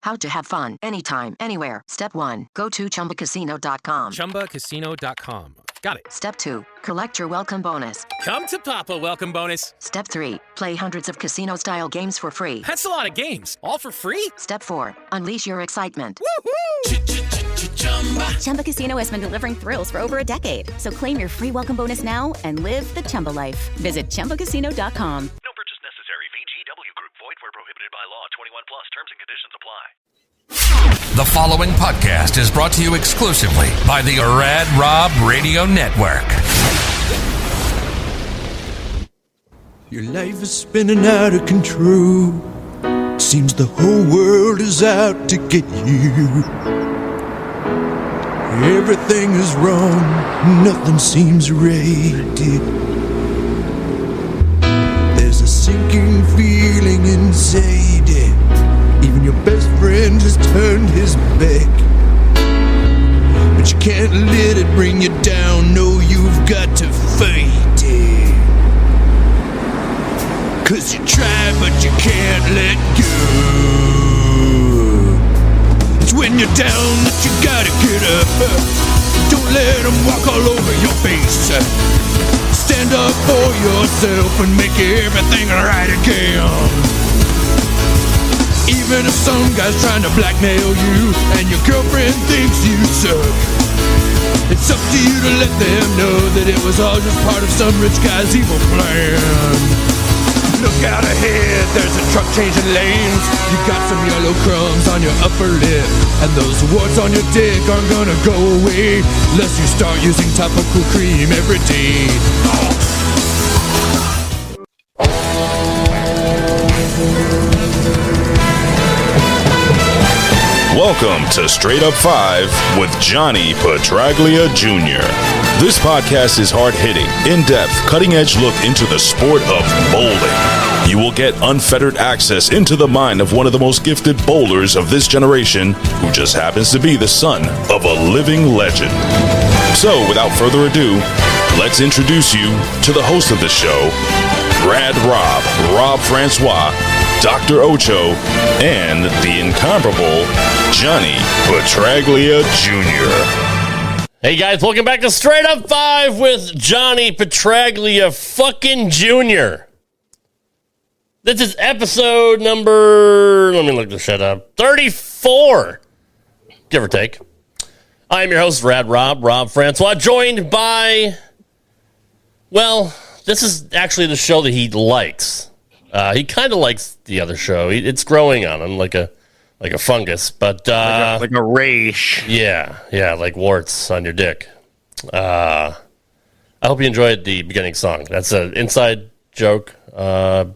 How to have fun anytime, anywhere. Step 1. Go to ChumbaCasino.com. ChumbaCasino.com. Got it. Step 2. Collect your welcome bonus. Come to Papa welcome bonus. Step 3. Play hundreds of casino-style games for free. That's a lot of games. All for free? Step 4. Unleash your excitement. Woohoo! Chumba Casino has been delivering thrills for over a decade. So claim your free welcome bonus now and live the Chumba life. Visit ChumbaCasino.com. No purchase necessary. VGW Group. Void where prohibited by law. 21 plus. Terms and conditions apply. The following podcast is brought to you exclusively by the Rad Rob Radio Network. Your life is spinning out of control. Seems the whole world is out to get you. Everything is wrong, nothing seems right. There's a sinking feeling inside. Even your best friend has turned his back. But you can't let it bring you down. No, you've got to fight it. 'Cause you try, but you can't let go. It's when you're down that you gotta get up. Don't let them walk all over your face. Stand up for yourself and make everything right again. Even if some guy's trying to blackmail you and your girlfriend thinks you suck, it's up to you to let them know that it was all just part of some rich guy's evil plan. Look out ahead, there's a truck changing lanes. You got some yellow crumbs on your upper lip, and those warts on your dick aren't gonna go away unless you start using topical cream every day. Welcome to Straight Up 5 with Johnny Petraglia Jr. This podcast is hard-hitting, in-depth, cutting-edge look into the sport of bowling. You will get unfettered access into the mind of one of the most gifted bowlers of this generation, who just happens to be the son of a living legend. So, without further ado, let's introduce you to the host of the show, Rad Rob Francois, Dr. Ocho, and the incomparable Johnny Petraglia Jr. Hey guys, welcome back to Straight Up 5 with Johnny Petraglia fucking Jr. This is episode number, let me look this shit up, 34, give or take. I'm your host, Rad Rob Francois, joined by, well, this is actually the show that he likes. He kind of likes the other show. It's growing on him like a fungus, but like a rash. Yeah, like warts on your dick. I hope you enjoyed the beginning song. That's an inside joke. Oh,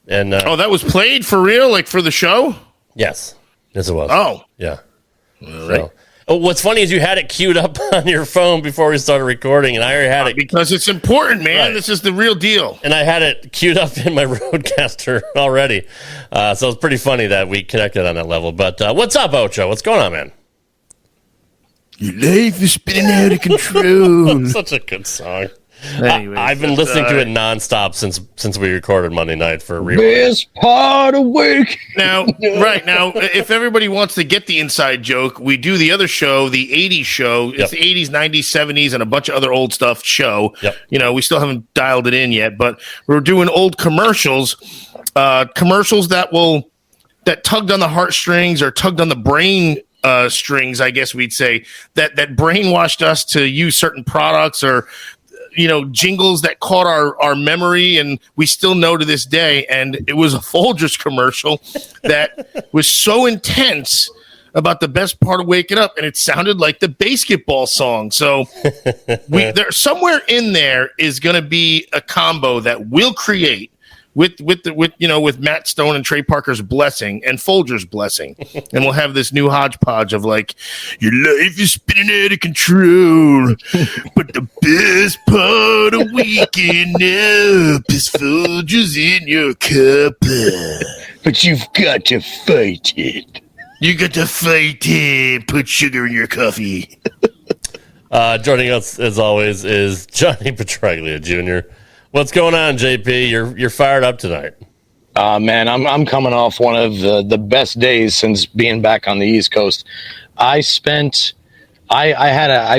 that was played for real, like for the show? Yes, it was. Oh, yeah. Really? So, what's funny is you had it queued up on your phone before we started recording, and I already had it because it's important, man. Right. This is the real deal, and I had it queued up in my Rodecaster already. So it's pretty funny that we connected on that level. But what's up, Ocho? What's going on, man? Your life is spinning out of control. Such a good song. Anyways, I've been listening to it nonstop since we recorded Monday night for a rewind. Best part of week. Now, right now, if everybody wants to get the inside joke, we do the other show, the 80s show. It's the 80s, 90s, 70s, and a bunch of other old stuff show. Yep. You know, we still haven't dialed it in yet, but we're doing old commercials, commercials that tugged on the heartstrings or tugged on the brain strings, I guess we'd say, that brainwashed us to use certain products or jingles that caught our memory and we still know to this day. And it was a Folgers commercial that was so intense about the best part of waking up, and it sounded like the basketball song. So there somewhere in there is going to be a combo that we'll create with Matt Stone and Trey Parker's blessing and Folger's blessing, and we'll have this new hodgepodge of like, your life is spinning out of control, but the best part of waking up is Folger's in your cup. But you've got to fight it. You got to fight it. Put sugar in your coffee. Joining us as always is Johnny Petraglia Jr. What's going on, JP? You're fired up tonight. Man, I'm coming off one of the best days since being back on the East Coast. I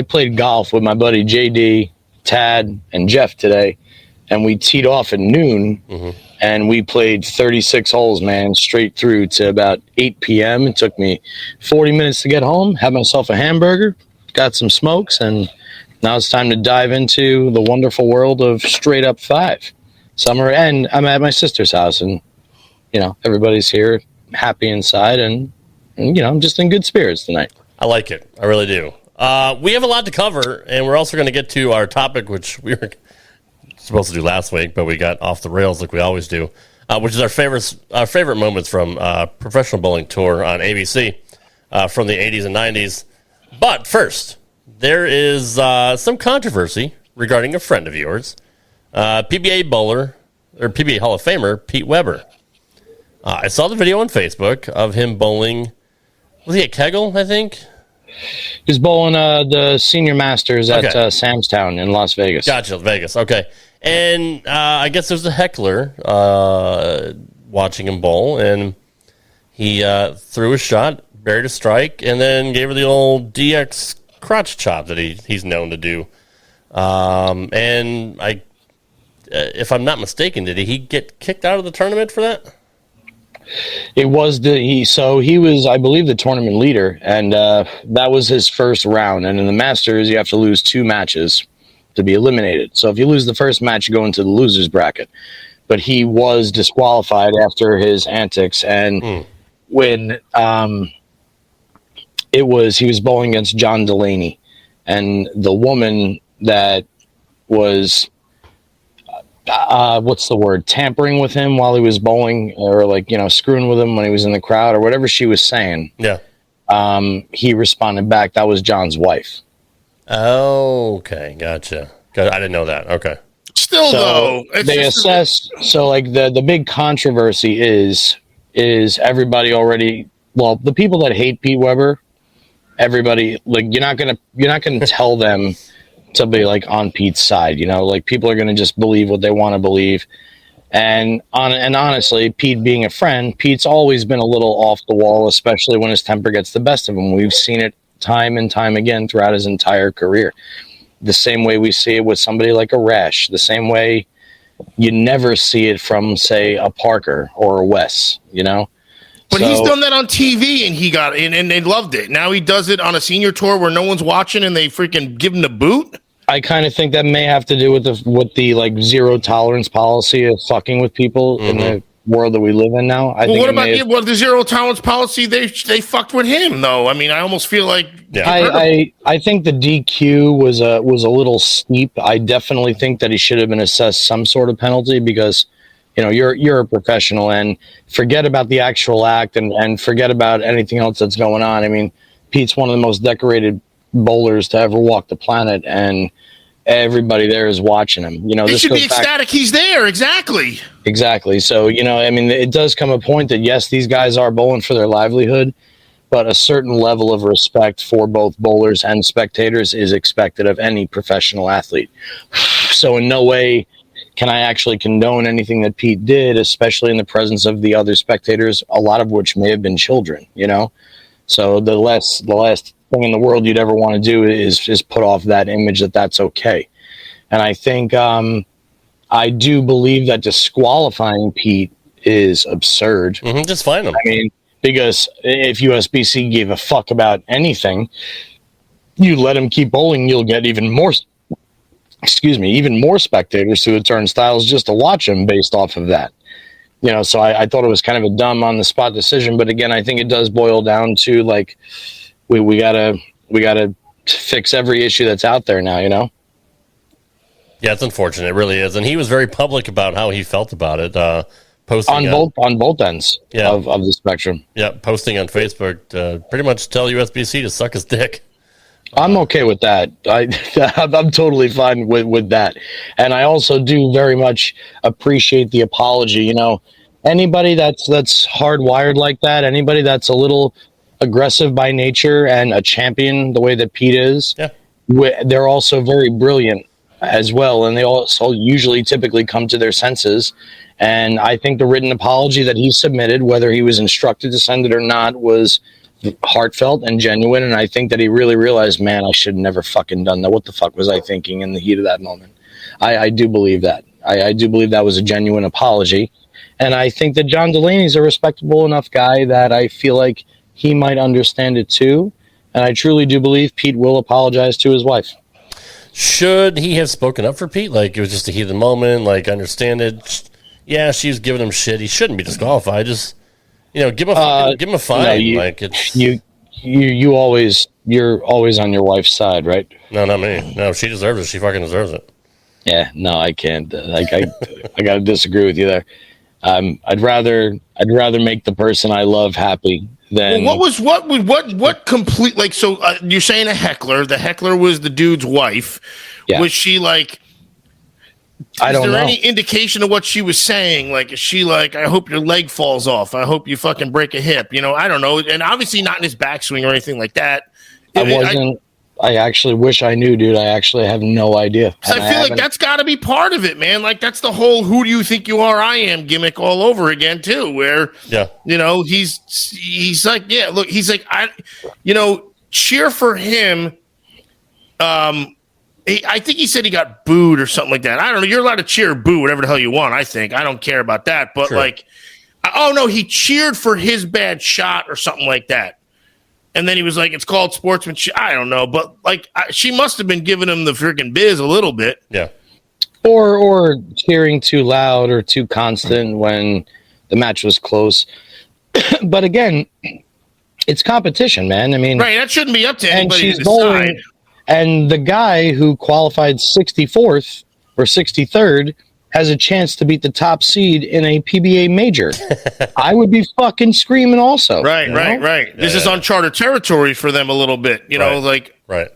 played golf with my buddy JD, Tad, and Jeff today, and we teed off at noon, and we played 36 holes, man, straight through to about 8 p.m. It took me 40 minutes to get home, had myself a hamburger, got some smokes, and now it's time to dive into the wonderful world of Straight Up 5. Summer, and I'm at my sister's house, and everybody's here, happy inside, and I'm just in good spirits tonight. I like it. I really do. We have a lot to cover, and we're also going to get to our topic, which we were supposed to do last week, but we got off the rails like we always do, which is our favorite moments from Professional Bowling Tour on ABC from the 80s and 90s. But first, there is some controversy regarding a friend of yours. PBA bowler, or PBA Hall of Famer, Pete Weber. I saw the video on Facebook of him bowling. Was he at Kegel, I think? He was bowling the Senior Masters at Samstown in Las Vegas. Gotcha, Vegas. Okay. And I guess there's a heckler watching him bowl, and he threw a shot, buried a strike, and then gave her the old DX crotch chop that he's known to do. And if I'm not mistaken, did he get kicked out of the tournament for that? It was he was, I believe, the tournament leader, and that was his first round. And in the Masters, you have to lose 2 matches to be eliminated. So if you lose the first match, you go into the losers bracket. But he was disqualified after his antics, and when he was bowling against John Delaney, and the woman that was what's the word, tampering with him while he was bowling, or screwing with him when he was in the crowd, or whatever she was saying. Yeah. He responded back, that was John's wife. Oh, okay, gotcha. I didn't know that. Okay. Though they assess. So the big controversy is everybody already. Well, the people that hate Pete Weber, everybody, you're not gonna tell them to be on Pete's side, people are going to just believe what they want to believe. And honestly, Pete being a friend, Pete's always been a little off the wall, especially when his temper gets the best of him. We've seen it time and time again throughout his entire career. The same way we see it with somebody like a Resch, the same way you never see it from, say, a Parker or a Wes, But he's done that on TV, and he got in, and they loved it. Now he does it on a senior tour where no one's watching, and they freaking give him the boot. I kind of think that may have to do with the zero tolerance policy of fucking with people in the world that we live in now. What about the zero tolerance policy? They fucked with him, though. I mean, I almost feel like I think the DQ was a little steep. I definitely think that he should have been assessed some sort of penalty, because you're a professional, and forget about the actual act and forget about anything else that's going on. I mean, Pete's one of the most decorated bowlers to ever walk the planet, and everybody there is watching him. They should be ecstatic he's there. Exactly. So, it does come a point that, yes, these guys are bowling for their livelihood, but a certain level of respect for both bowlers and spectators is expected of any professional athlete. So in no way can I actually condone anything that Pete did, especially in the presence of the other spectators, a lot of which may have been children, So the last thing in the world you'd ever want to do is just put off that image that's okay. And I think I do believe that disqualifying Pete is absurd. Just fine him. I mean, because if USBC gave a fuck about anything, you let him keep bowling, you'll get even more spectators to the turnstiles just to watch him based off of that. So I thought it was kind of a dumb on the spot decision, but again, I think it does boil down to we gotta fix every issue that's out there now, Yeah, it's unfortunate. It really is. And he was very public about how he felt about it. Posting on both ends of the spectrum. Yeah, posting on Facebook to pretty much tell USBC to suck his dick. I'm okay with that. I'm totally fine with that. And I also do very much appreciate the apology. Anybody that's hardwired like that, anybody that's a little aggressive by nature and a champion the way that Pete is, they're also very brilliant as well. And they also usually typically come to their senses And I think the written apology that he submitted, whether he was instructed to send it or not, was heartfelt and genuine. And I think that he really realized, man, I should have never fucking done that. What the fuck was I thinking in the heat of that moment? I do believe that. I do believe that was a genuine apology. And I think that John Delaney's a respectable enough guy that I feel like he might understand it too. And I truly do believe Pete will apologize to his wife. Should he have spoken up for Pete? Like, it was just a heat of the moment, like, understand it. Yeah, she was giving him shit. He shouldn't be disqualified. Just, give him a fine. You're always on your wife's side, right? No, not me. No, she deserves it. She fucking deserves it. Yeah, no, I can't. I got to disagree with you there. I'd rather make the person I love happy than. Well, what complete, like, so you're saying a heckler? The heckler was the dude's wife. Yeah. Was she like? I don't know. Is there any indication of what she was saying? Like, is she like, I hope your leg falls off. I hope you fucking break a hip. I don't know. And obviously not in his backswing or anything like that. I actually wish I knew, dude. I actually have no idea. I feel like that's got to be part of it, man. Like, that's the whole "who do you think you are? I am" gimmick all over again, too. Where, he's like, yeah, look, he's like, cheer for him. I think he said he got booed or something like that. I don't know. You're allowed to cheer or boo whatever the hell you want, I think. I don't care about that. But, he cheered for his bad shot or something like that. And then he was like, it's called sportsmanship. I don't know. But, she must have been giving him the freaking biz a little bit. Yeah. Or cheering too loud or too constant when the match was close. But, again, it's competition, man. I mean. Right. That shouldn't be up to anybody to decide. And the guy who qualified 64th or 63rd has a chance to beat the top seed in a PBA major. I would be fucking screaming also. Right. This is uncharted territory for them a little bit, Right.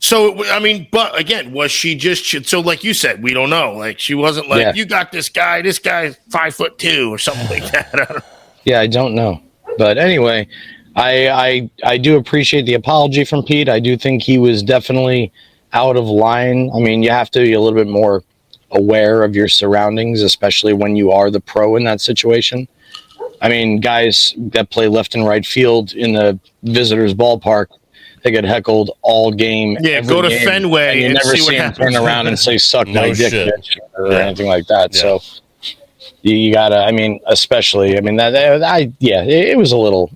So, I mean, but again, was she just, so like you said, we don't know. Like, she wasn't like, you got this guy's 5'2" or something like that. Yeah, I don't know. But anyway, I do appreciate the apology from Pete. I do think he was definitely out of line. I mean, you have to be a little bit more aware of your surroundings, especially when you are the pro in that situation. I mean, guys that play left and right field in the visitors' ballpark, they get heckled all game. Yeah, go to Fenway and you never see him turn around and say "suck my dick" or anything like that. Yeah. So you gotta. I mean, especially. I mean, it was a little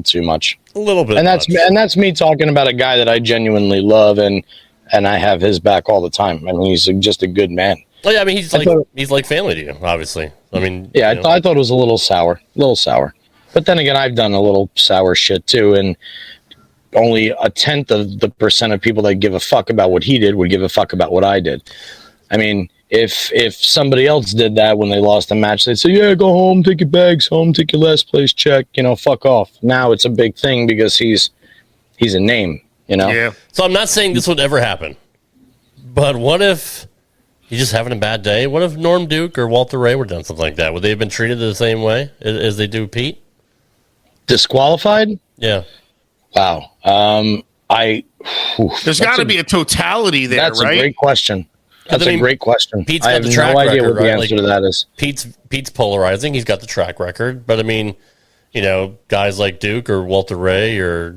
too much. A little bit, and that's me talking about a guy that I genuinely love and I have his back all the time. I mean, he's just a good man. Well, yeah, I mean, he's like family to you, obviously. I mean, yeah, I thought it was a little sour. But then again, I've done a little sour shit too, and only 1/10 of the percent of people that give a fuck about what he did would give a fuck about what I did. I mean, if somebody else did that when they lost a match, they'd say, yeah, go home, take your bags home, take your last place check, fuck off. Now it's a big thing because he's a name, Yeah. So I'm not saying this would ever happen, but what if he's just having a bad day? What if Norm Duke or Walter Ray were done something like that? Would they have been treated the same way as they do Pete? Disqualified? Yeah. Wow. There's got to be a totality there, that's right? That's a great question. That's a great question. Pete's I got have the track no idea record, what the right? answer to that is. Pete's polarizing. He's got the track record. But, I mean, guys like Duke or Walter Ray or,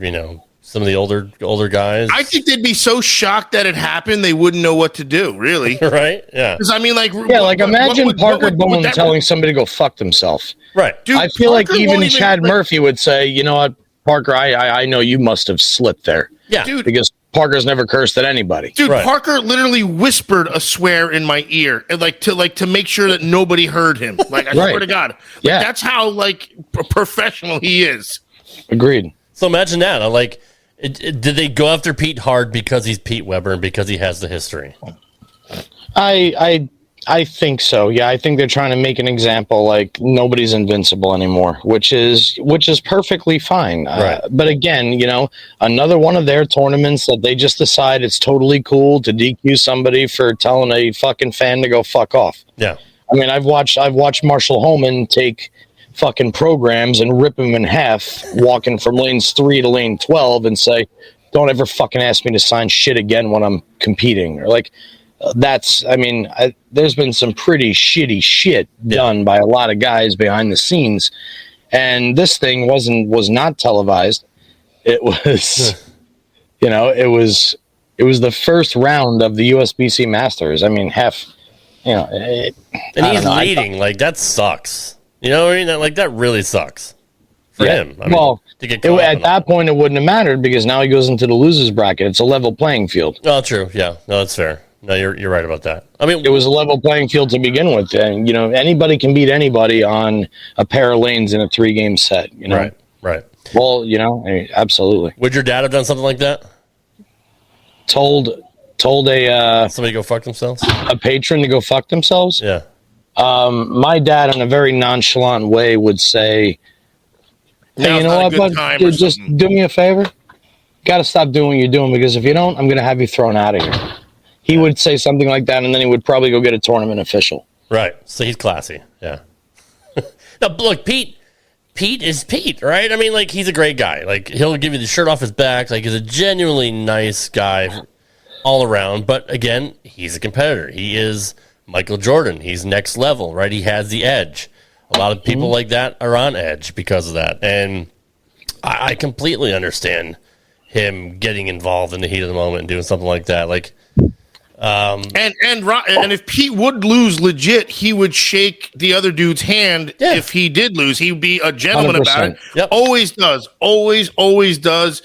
some of the older guys. I think they'd be so shocked that it happened, they wouldn't know what to do, really. Right? Yeah. Because, I mean, imagine Parker Bowman telling somebody to go fuck themselves. Right. Dude, I feel like even Chad Murphy would say, you know what, Parker, I know you must have slipped there. Yeah. Dude. Because Parker's never cursed at anybody. Dude, right. Parker literally whispered a swear in my ear, to make sure that nobody heard him. Like, I swear to God. That's how professional he is. Agreed. So imagine that. Did they go after Pete hard because he's Pete Weber and because he has the history? I think so. Yeah, I think they're trying to make an example like nobody's invincible anymore, which is perfectly fine. Right. But again, another one of their tournaments that they just decide it's totally cool to DQ somebody for telling a fucking fan to go fuck off. Yeah. I mean, I've watched Marshall Holman take fucking programs and rip them in half, walking from lanes 3 to lane 12 and say, don't ever fucking ask me to sign shit again when I'm competing. Or there's been some pretty shitty shit done by a lot of guys behind the scenes, and this thing was not televised. It was, it was the first round of the USBC Masters. I mean, and he's leading. Like, that sucks. You know what I mean? Like, that really sucks for him. To get at that point, it wouldn't have mattered because now he goes into the losers bracket. It's a level playing field. Oh, true. Yeah. No, that's fair. No, you're right about that. I mean, it was a level playing field to begin with. And, anybody can beat anybody on a pair of lanes in a 3-game set. Right. Well, absolutely. Would your dad have done something like that? Told somebody go fuck themselves? A patron to go fuck themselves? Yeah. My dad, in a very nonchalant way, would say, "Hey, you know what, bud? Just do me a favor. Got to stop doing what you're doing, because if you don't, I'm going to have you thrown out of here." He would say something like that, and then he would probably go get a tournament official. Right. So he's classy. Yeah. Now, look, Pete is Pete, right? I mean, like, he's a great guy. Like, he'll give you the shirt off his back. Like, he's a genuinely nice guy all around. But again, he's a competitor. He is Michael Jordan. He's next level, right? He has the edge. A lot of people like that are on edge because of that. And I completely understand him getting involved in the heat of the moment and doing something like that. Like, and if Pete would lose legit, he would shake the other dude's hand. If he did lose, he would be a gentleman 100%. about it. Yep. Always does. Always does.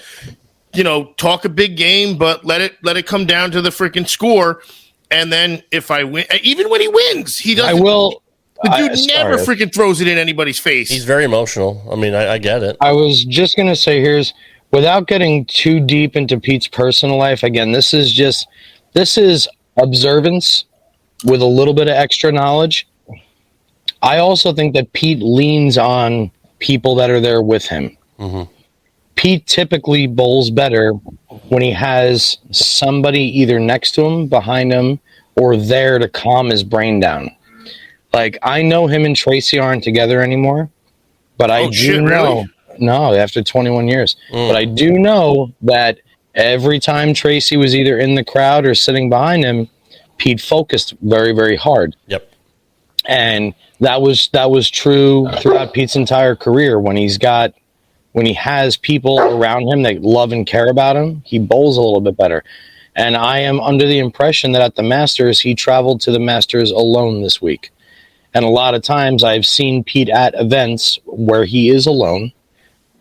Talk a big game, but let it come down to the freaking score. And then if I win, even when he wins, he doesn't. I will. The dude never freaking throws it in anybody's face. He's very emotional. I mean, I get it. I was just going to say, without getting too deep into Pete's personal life, again, this is observance with a little bit of extra knowledge. I also think that Pete leans on people that are there with him. Mm-hmm. Pete typically bowls better when he has somebody either next to him, behind him, or there to calm his brain down. Like, I know him and Tracy aren't together anymore, but I do know. Really? No, after 21 years. But I do know that every time Tracy was either in the crowd or sitting behind him, Pete focused very, very hard. Yep. And that was true throughout Pete's entire career. When he has people around him that love and care about him, he bowls a little bit better. And I am under the impression that at the Masters, he traveled to the Masters alone this week. And a lot of times I've seen Pete at events where he is alone,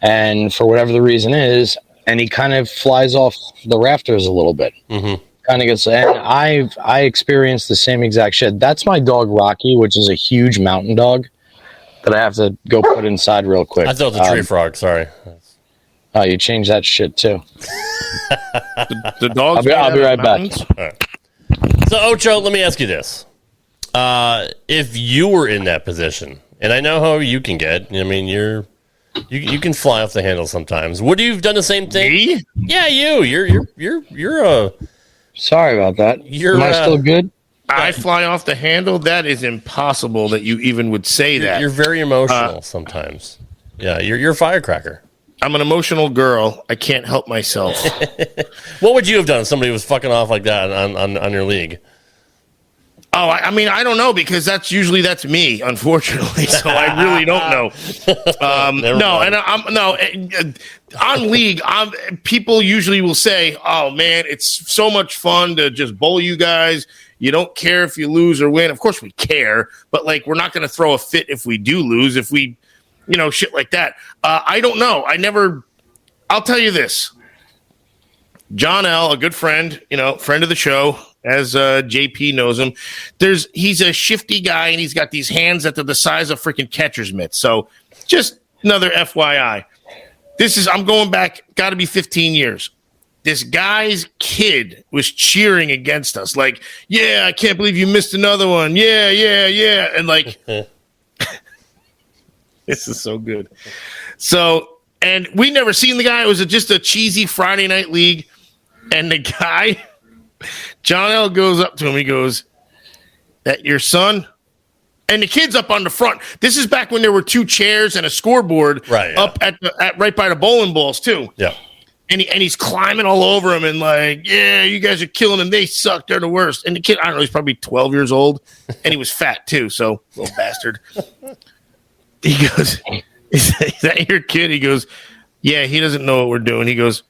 and for whatever the reason is, and he kind of flies off the rafters a little bit. Mm-hmm. Kind of gets, and I experienced the same exact shit. That's my dog Rocky, which is a huge mountain dog that I have to go put inside real quick. I thought it was a tree frog. Sorry. Oh, you changed that shit too. the dog's I'll be right back. Right. So, Ocho, let me ask you this. If you were in that position, and I know how you can get, I mean, you can fly off the handle sometimes. Would you have done the same thing? Me? Yeah, you're a. Sorry about that. Am I still good? I fly off the handle? That is impossible that you even would say that. You're very emotional sometimes. Yeah, you're a firecracker. I'm an emotional girl. I can't help myself. What would you have done if somebody was fucking off like that on your league? Oh, I mean, I don't know, because that's me, unfortunately. So I really don't know. On league, people usually will say, "Oh man, it's so much fun to just bowl you guys. You don't care if you lose or win." Of course we care, but like, we're not going to throw a fit if we do lose. If we, shit like that. I don't know. I'll tell you this. John L., a good friend, friend of the show, as JP knows him. He's a shifty guy, and he's got these hands that are the size of freaking catcher's mitts. So just another FYI. I'm going back, got to be 15 years. This guy's kid was cheering against us. Like, yeah, I can't believe you missed another one. Yeah. And like, this is so good. So, and we never seen the guy. It was just a cheesy Friday night league. And the guy, John L. goes up to him. He goes, "That your son?" And the kid's up on the front. This is back when there were two chairs and a scoreboard right by the bowling balls too. Yeah. and he's climbing all over him and like, yeah, you guys are killing him. They suck. They're the worst. And the kid, I don't know, he's probably 12 years old, and he was fat too. So little bastard. He goes, is that your kid? He goes, yeah, he doesn't know what we're doing. He goes,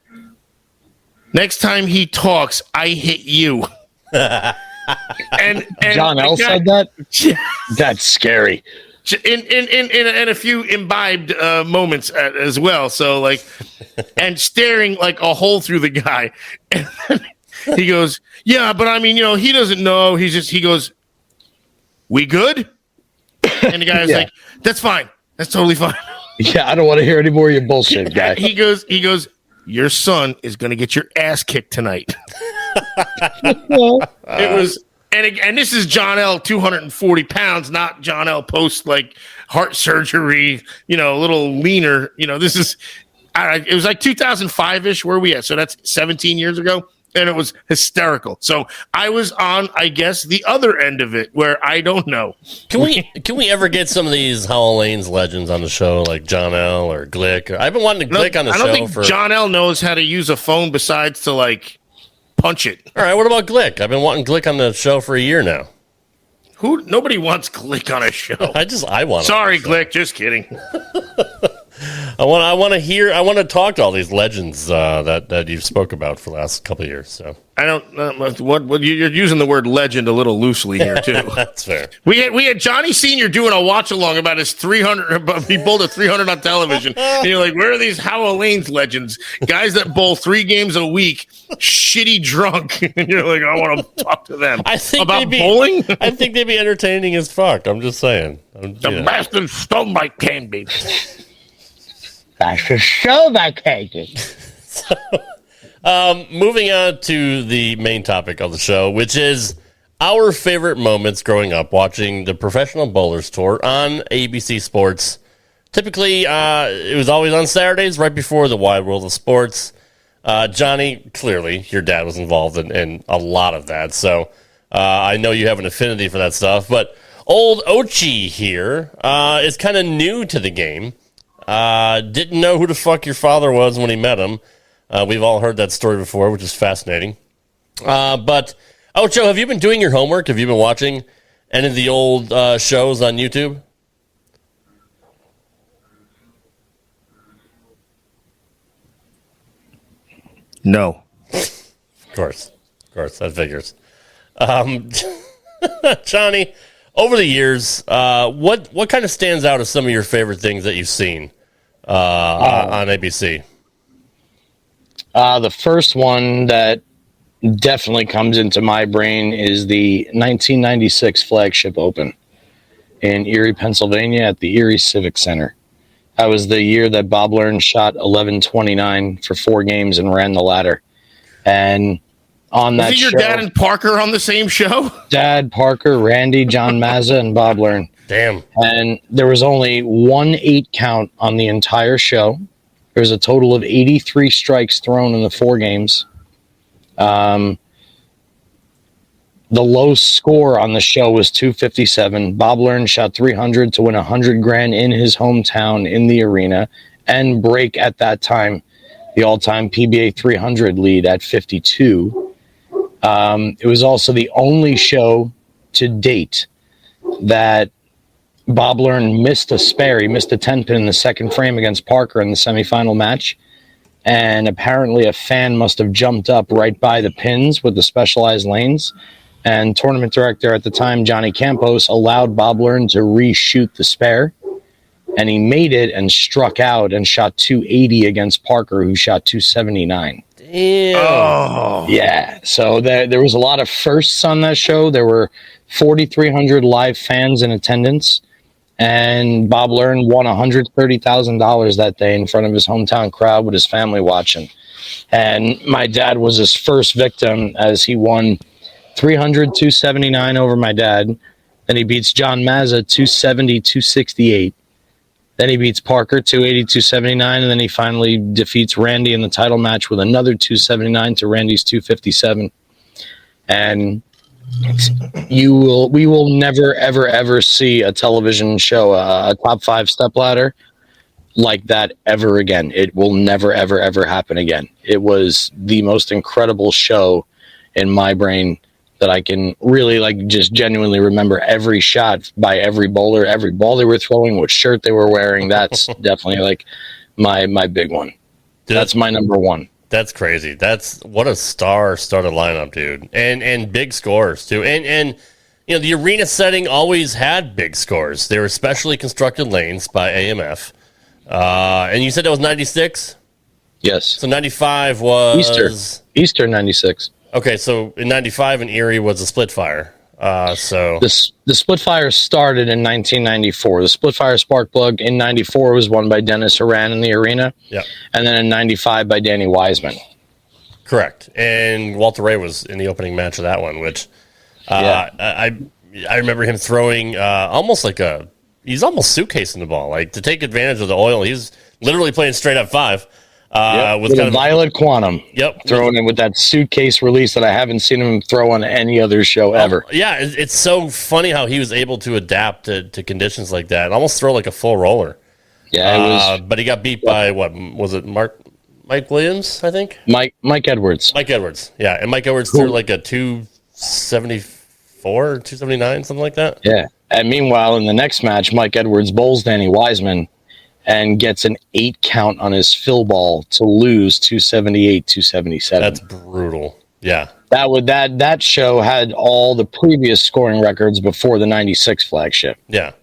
next time he talks, I hit you. and John L. said that? That's scary. In a few imbibed moments as well. So like, and staring like a hole through the guy. And then he goes, yeah, but I mean, he doesn't know. He goes, we good? And the guy's like, that's fine. That's totally fine. Yeah, I don't want to hear any more of your bullshit, guy. He goes, your son is going to get your ass kicked tonight. It was, and this is John L. 240 pounds, not John L. post like heart surgery, a little leaner. This is, it was like 2005-ish. Where are we at? So that's 17 years ago. And it was hysterical. So I was on, I guess, the other end of it where I don't know. Can we ever get some of these Howell Lane's legends on the show, like John L. or Glick? I've been wanting to Glick on the show. I don't think John L. knows how to use a phone besides to like punch it. All right, what about Glick? I've been wanting Glick on the show for a year now. Nobody wants Glick on a show. I want. Sorry, Glick. Just kidding. I want to talk to all these legends that you've spoke about for the last couple of years. So I don't what you're using the word legend a little loosely here too. That's fair. We had Johnny Senior doing a watch along about his 300. He bowled a 300 on television, and you're like, where are these Howell Lane's legends? Guys that bowl 3 games a week, shitty drunk, and you're like, I want to talk to them about bowling. I think they'd be entertaining as fuck. I'm just saying. The bastard stole my candy. That's for sure vacation. So, moving on to the main topic of the show, which is our favorite moments growing up watching the Professional Bowlers Tour on ABC Sports. Typically, it was always on Saturdays, right before the Wide World of Sports. Johnny, clearly, your dad was involved in a lot of that, so I know you have an affinity for that stuff. But old Ochi here is kind of new to the game. Didn't know who the fuck your father was when he met him. We've all heard that story before, which is fascinating. But, Ocho, have you been doing your homework? Have you been watching any of the old shows on YouTube? No. Of course, that figures. Johnny, over the years, what kind of stands out as some of your favorite things that you've seen on ABC? The first one that definitely comes into my brain is the 1996 Flagship Open in Erie, Pennsylvania at the Erie Civic Center. That was the year that Bob Learn shot 1129 for 4 games and ran the ladder. And on that show... Was your dad and Parker on the same show? Dad, Parker, Randy, John Mazza, and Bob Learn. Damn. And there was only 1 8 count on the entire show. There was a total of 83 strikes thrown in the 4 games. The low score on the show was 257. Bob Learn shot 300 to win $100,000 in his hometown in the arena and break at that time the all-time PBA 300 lead at 52. It was also the only show to date that Bob Learn missed a spare. He missed a 10-pin in the second frame against Parker in the semifinal match. And apparently a fan must have jumped up right by the pins with the specialized lanes. And tournament director at the time, Johnny Campos, allowed Bob Learn to reshoot the spare. And he made it and struck out and shot 280 against Parker, who shot 279. Damn. Oh. Yeah. So there was a lot of firsts on that show. There were 4,300 live fans in attendance. And Bob Learn won $130,000 that day in front of his hometown crowd with his family watching. And my dad was his first victim as he won 300, 279 over my dad. Then he beats John Mazza 270, 268. Then he beats Parker 280, 279. And then he finally defeats Randy in the title match with another 279 to Randy's 257. And we will never, ever, ever see a television show, a top 5 stepladder, like that ever again. It will never, ever, ever happen again. It was the most incredible show in my brain that I can really like just genuinely remember every shot by every bowler, every ball they were throwing, what shirt they were wearing. That's definitely like my big one. Dude, that's my number one. That's crazy. That's what a star-studded lineup, dude. And big scores too. And you know, the arena setting always had big scores. They were specially constructed lanes by AMF. And you said that was 96? Yes. So 95 was Easter 96. Okay, so in 95 in Erie was a split fire. So the split fire started in 1994. The split fire spark plug in 94 was won by Dennis Horan in the arena. Yeah. And then in 95 by Danny Wiseman. Correct. And Walter Ray was in the opening match of that one, which I remember him throwing almost like he's almost suitcasing the ball, like to take advantage of the oil. He's literally playing straight up 5. With a Violet Quantum. Yep. Throwing it with that suitcase release that I haven't seen him throw on any other show ever. Yeah, it's so funny how he was able to adapt to conditions like that and almost throw like a full roller. Yeah, it was. But he got beat by, what, was it Mike Williams, I think? Mike Edwards. Mike Edwards, yeah. And Mike Edwards threw like a 274 or 279, something like that. Yeah. And meanwhile, in the next match, Mike Edwards bowls Danny Wiseman and gets an 8 count on his fill ball to lose 278, 277. That's brutal. Yeah. That show had all the previous scoring records before the 96 flagship. Yeah.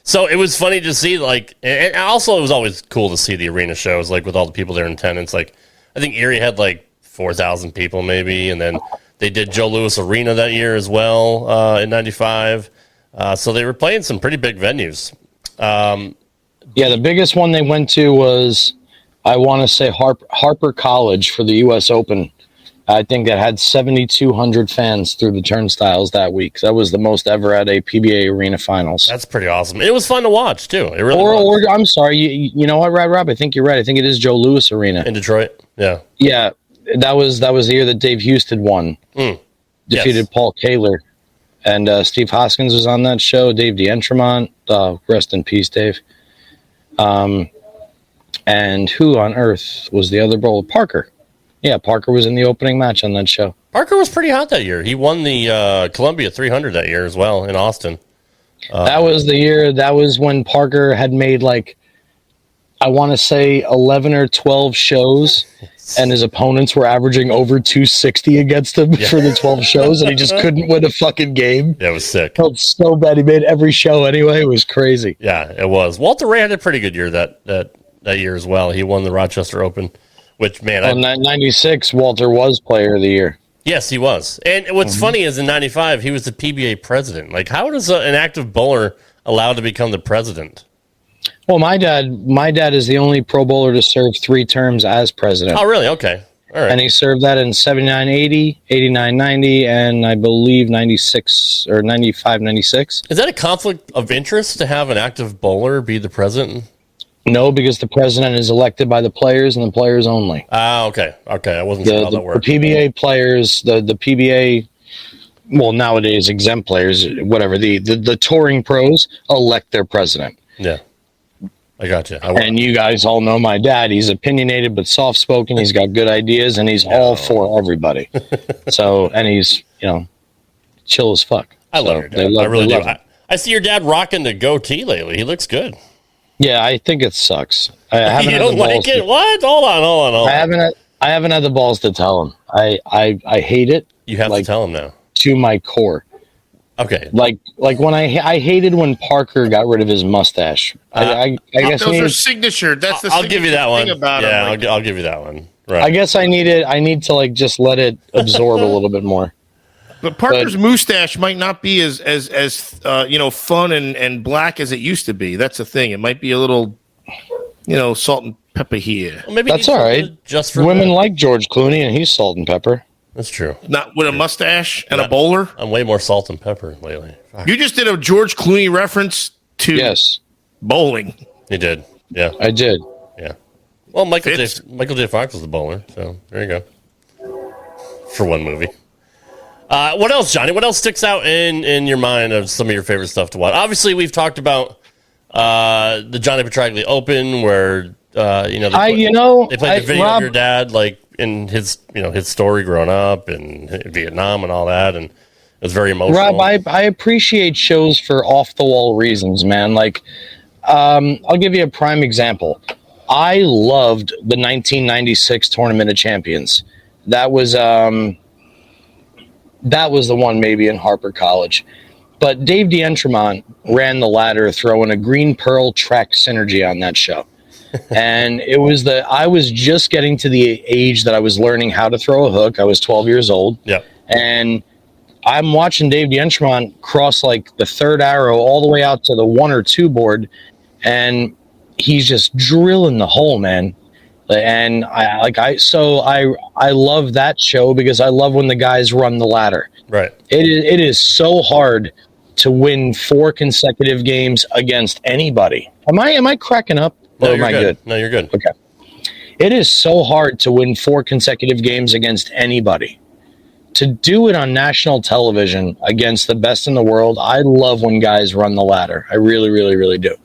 So it was funny to see, like, and also it was always cool to see the arena shows, like, with all the people there in attendance. Like, I think Erie had, like, 4,000 people maybe, and then they did Joe Louis Arena that year as well in 95. So they were playing some pretty big venues. Yeah, the biggest one they went to was, I want to say, Harper College for the U.S. Open. I think it had 7,200 fans through the turnstiles that week. That was the most ever at a PBA arena finals. That's pretty awesome. It was fun to watch, too. It really was. Or I'm sorry, you know what, Rob? I think you're right. I think it is Joe Louis Arena. In Detroit? Yeah. Yeah, that was the year that Dave Houston won. Defeated Paul Kaler. And Steve Hoskins was on that show. Dave D'Entremont. Rest in peace, Dave. And who on earth was the other bowler? Parker. Yeah, Parker was in the opening match on that show. Parker was pretty hot that year. He won the Columbia 300 that year as well in Austin. That was the year. That was when Parker had made, like, I want to say 11 or 12 shows, and his opponents were averaging over 260 against him for the 12 shows, and he just couldn't win a fucking game. Yeah, it was sick. Felt so bad. He made every show anyway. It was crazy. Yeah, it was. Walter Ray had a pretty good year that year as well. He won the Rochester Open, which, man... In 96, Walter was player of the year. Yes, he was. And what's funny is in 95, he was the PBA president. Like, how is an active bowler allowed to become the president? Well, my dad is the only pro bowler to serve 3 terms as president. Oh, really? Okay. All right. And he served that in 79-80, 89-90, and I believe 96 or 95-96. Is that a conflict of interest to have an active bowler be the president? No, because the president is elected by the players and the players only. Ah, okay. Okay, I wasn't sure how that worked. The PBA players, the PBA, well, nowadays exempt players, whatever, the touring pros elect their president. Yeah. I got you. And you guys all know my dad. He's opinionated but soft-spoken. He's got good ideas, and he's all for everybody. And he's, chill as fuck. I love your dad. I really do. I see your dad rocking the goatee lately. He looks good. Yeah, I think it sucks. I haven't you don't like it? What? Hold on. I haven't had the balls to tell him. I hate it. You have to tell him now. To my core. Okay. Like when I hated when Parker got rid of his mustache. I guess those are signature. That's the. I'll give you that one. About yeah, him. I'll give you that one. Right. I guess I need to like just let it absorb a little bit more. But Parker's mustache might not be as fun and black as it used to be. That's the thing. It might be a little, salt and pepper here. Well, maybe that's all right. Just for women like George Clooney, and he's salt and pepper. That's true. Not with a mustache and a bowler. I'm way more salt and pepper lately. Fuck. You just did a George Clooney reference to bowling. You did. Yeah, I did. Yeah. Well, Michael J. Fox was the bowler, so there you go. For one movie. What else, Johnny? What else sticks out in your mind of some of your favorite stuff to watch? Obviously, we've talked about the Johnny Petraglia Open, where they played the video Rob, of your dad, like in his story growing up in Vietnam and all that, and it was very emotional. Rob, I appreciate shows for off the wall reasons, man. Like, I'll give you a prime example. I loved the 1996 Tournament of Champions. That was the one maybe in Harper College. But Dave D'Entremont ran the ladder throwing a Green Pearl track synergy on that show. And it was I was just getting to the age that I was learning how to throw a hook. I was 12 years old. Yeah. And I'm watching Dave D'Entremont cross like the third arrow all the way out to the 1 or 2 board. And he's just drilling the hole, man. And I love that show because I love when the guys run the ladder. Right. It is so hard to win 4 consecutive games against anybody. Am I cracking up? No, or am I good? No, you're good. Okay. It is so hard to win 4 consecutive games against anybody. To do it on national television against the best in the world, I love when guys run the ladder. I really, really, really do.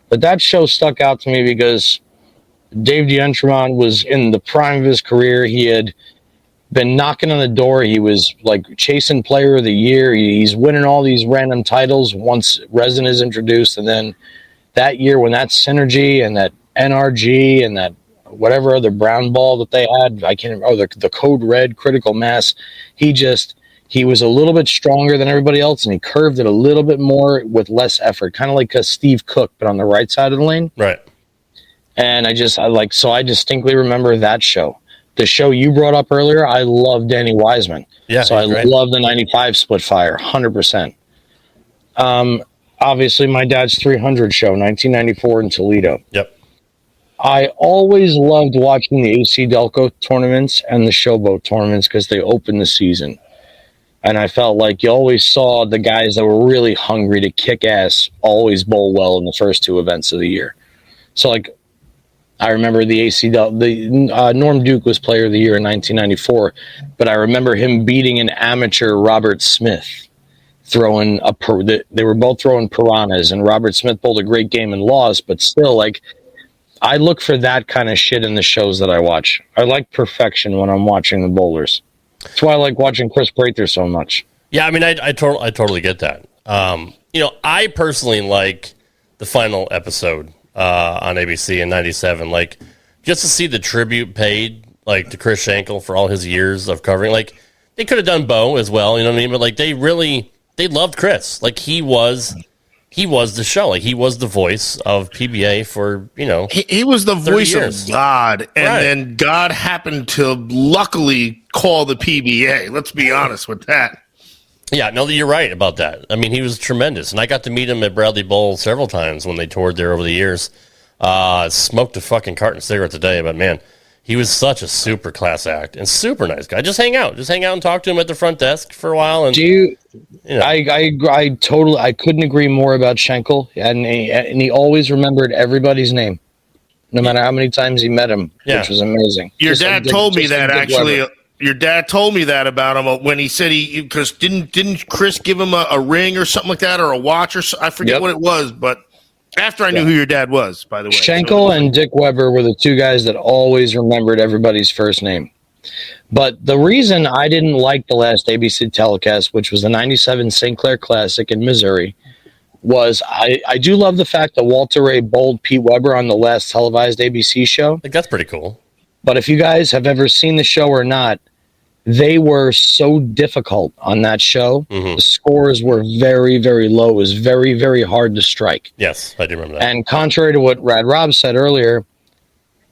But that show stuck out to me because Dave D'Entremont was in the prime of his career. He had been knocking on the door. He was like chasing player of the year. He's winning all these random titles once resin is introduced. And then that year when that synergy and that NRG and that whatever other brown ball that they had, I can't remember, the code red critical mass, he was a little bit stronger than everybody else, and he curved it a little bit more with less effort, kind of like a Steve Cook, but on the right side of the lane. Right. And I distinctly remember that show. The show you brought up earlier, I love Danny Wiseman. Yeah. So I love the 95 split fire, 100%. Obviously, my dad's 300 show, 1994 in Toledo. Yep. I always loved watching the AC Delco tournaments and the Showboat tournaments because they opened the season. And I felt like you always saw the guys that were really hungry to kick ass always bowl well in the first 2 events of the year. So, like, I remember Norm Duke was player of the year in 1994, but I remember him beating an amateur Robert Smith, they were both throwing piranhas, and Robert Smith bowled a great game and lost, but still, like, I look for that kind of shit in the shows that I watch. I like perfection when I'm watching the bowlers. That's why I like watching Chris Prather so much. Yeah, I mean, I totally get that. I personally like the final episode on ABC in '97, like just to see the tribute paid, like to Chris Schenkel for all his years of covering. Like they could have done Bo as well, you know what I mean? But like they loved Chris. Like he was the show. Like he was the voice of PBA for he was the voice years. of God, and Right. then God happened to luckily call the PBA. Let's be honest with that. Yeah, no, you're right about that. I mean, he was tremendous, and I got to meet him at Bradley Bowl several times when they toured there over the years. Smoked a fucking carton of cigarettes a day, but man, he was such a super class act and super nice guy. Just hang out and talk to him at the front desk for a while. And I couldn't agree more about Schenkel, and he always remembered everybody's name, no matter how many times he met him, which was amazing. Your dad told me that actually. Your dad told me that about him when he said because didn't Chris give him a ring or something like that, or a watch or I forget what it was, but after I knew who your dad was, by the way. Schenkel and Dick Weber were the 2 guys that always remembered everybody's first name. But the reason I didn't like the last ABC telecast, which was the 97 St. Clair Classic in Missouri, was I do love the fact that Walter Ray bowled Pete Weber on the last televised ABC show. I think that's pretty cool. But if you guys have ever seen the show or not, they were so difficult on that show. Mm-hmm. The scores were very, very low. It was very, very hard to strike. Yes, I do remember that. And contrary to what Rad Rob said earlier,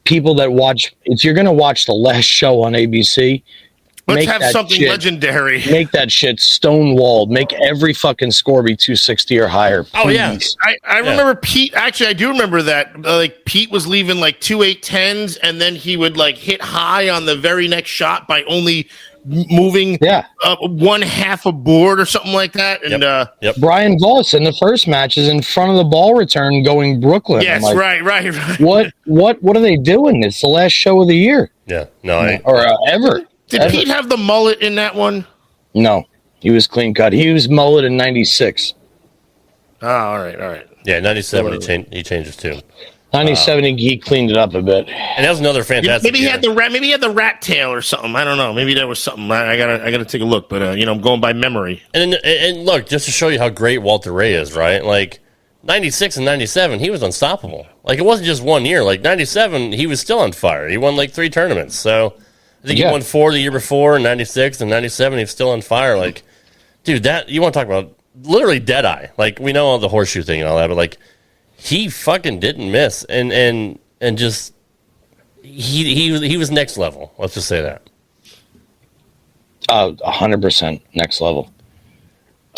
people that watch, if you're going to watch the last show on ABC, let's have something legendary. Make that shit stonewalled. Make every fucking score be 260 or higher. Please. Oh, yeah. I remember Pete. Actually, I do remember that. Like Pete was leaving like 2-8-10s, and then he would like hit high on the very next shot by only moving one half a board or something like that. And Brian Voss in the first match is in front of the ball return going Brooklyn. Yes, like, right. What are they doing? It's the last show of the year. Yeah, ever. Did Pete have the mullet in that one? No, he was clean cut. He was mullet in '96. Oh, all right. Yeah, 97 he changes too. 97 he cleaned it up a bit. And that was another fantastic. Maybe he had the rat tail or something. I don't know. Maybe that was something. I gotta take a look. But I'm going by memory. And look, just to show you how great Walter Ray is, right? Like 96 and 97, he was unstoppable. Like it wasn't just 1 year. Like 97, he was still on fire. He won like 3 tournaments. So I think he won 4 the year before, and 96 and 97, he was still on fire. Like, dude, that you want to talk about literally dead eye. Like we know all the horseshoe thing and all that, but like. He fucking didn't miss, and just he was next level. Let's just say that. 100% next level.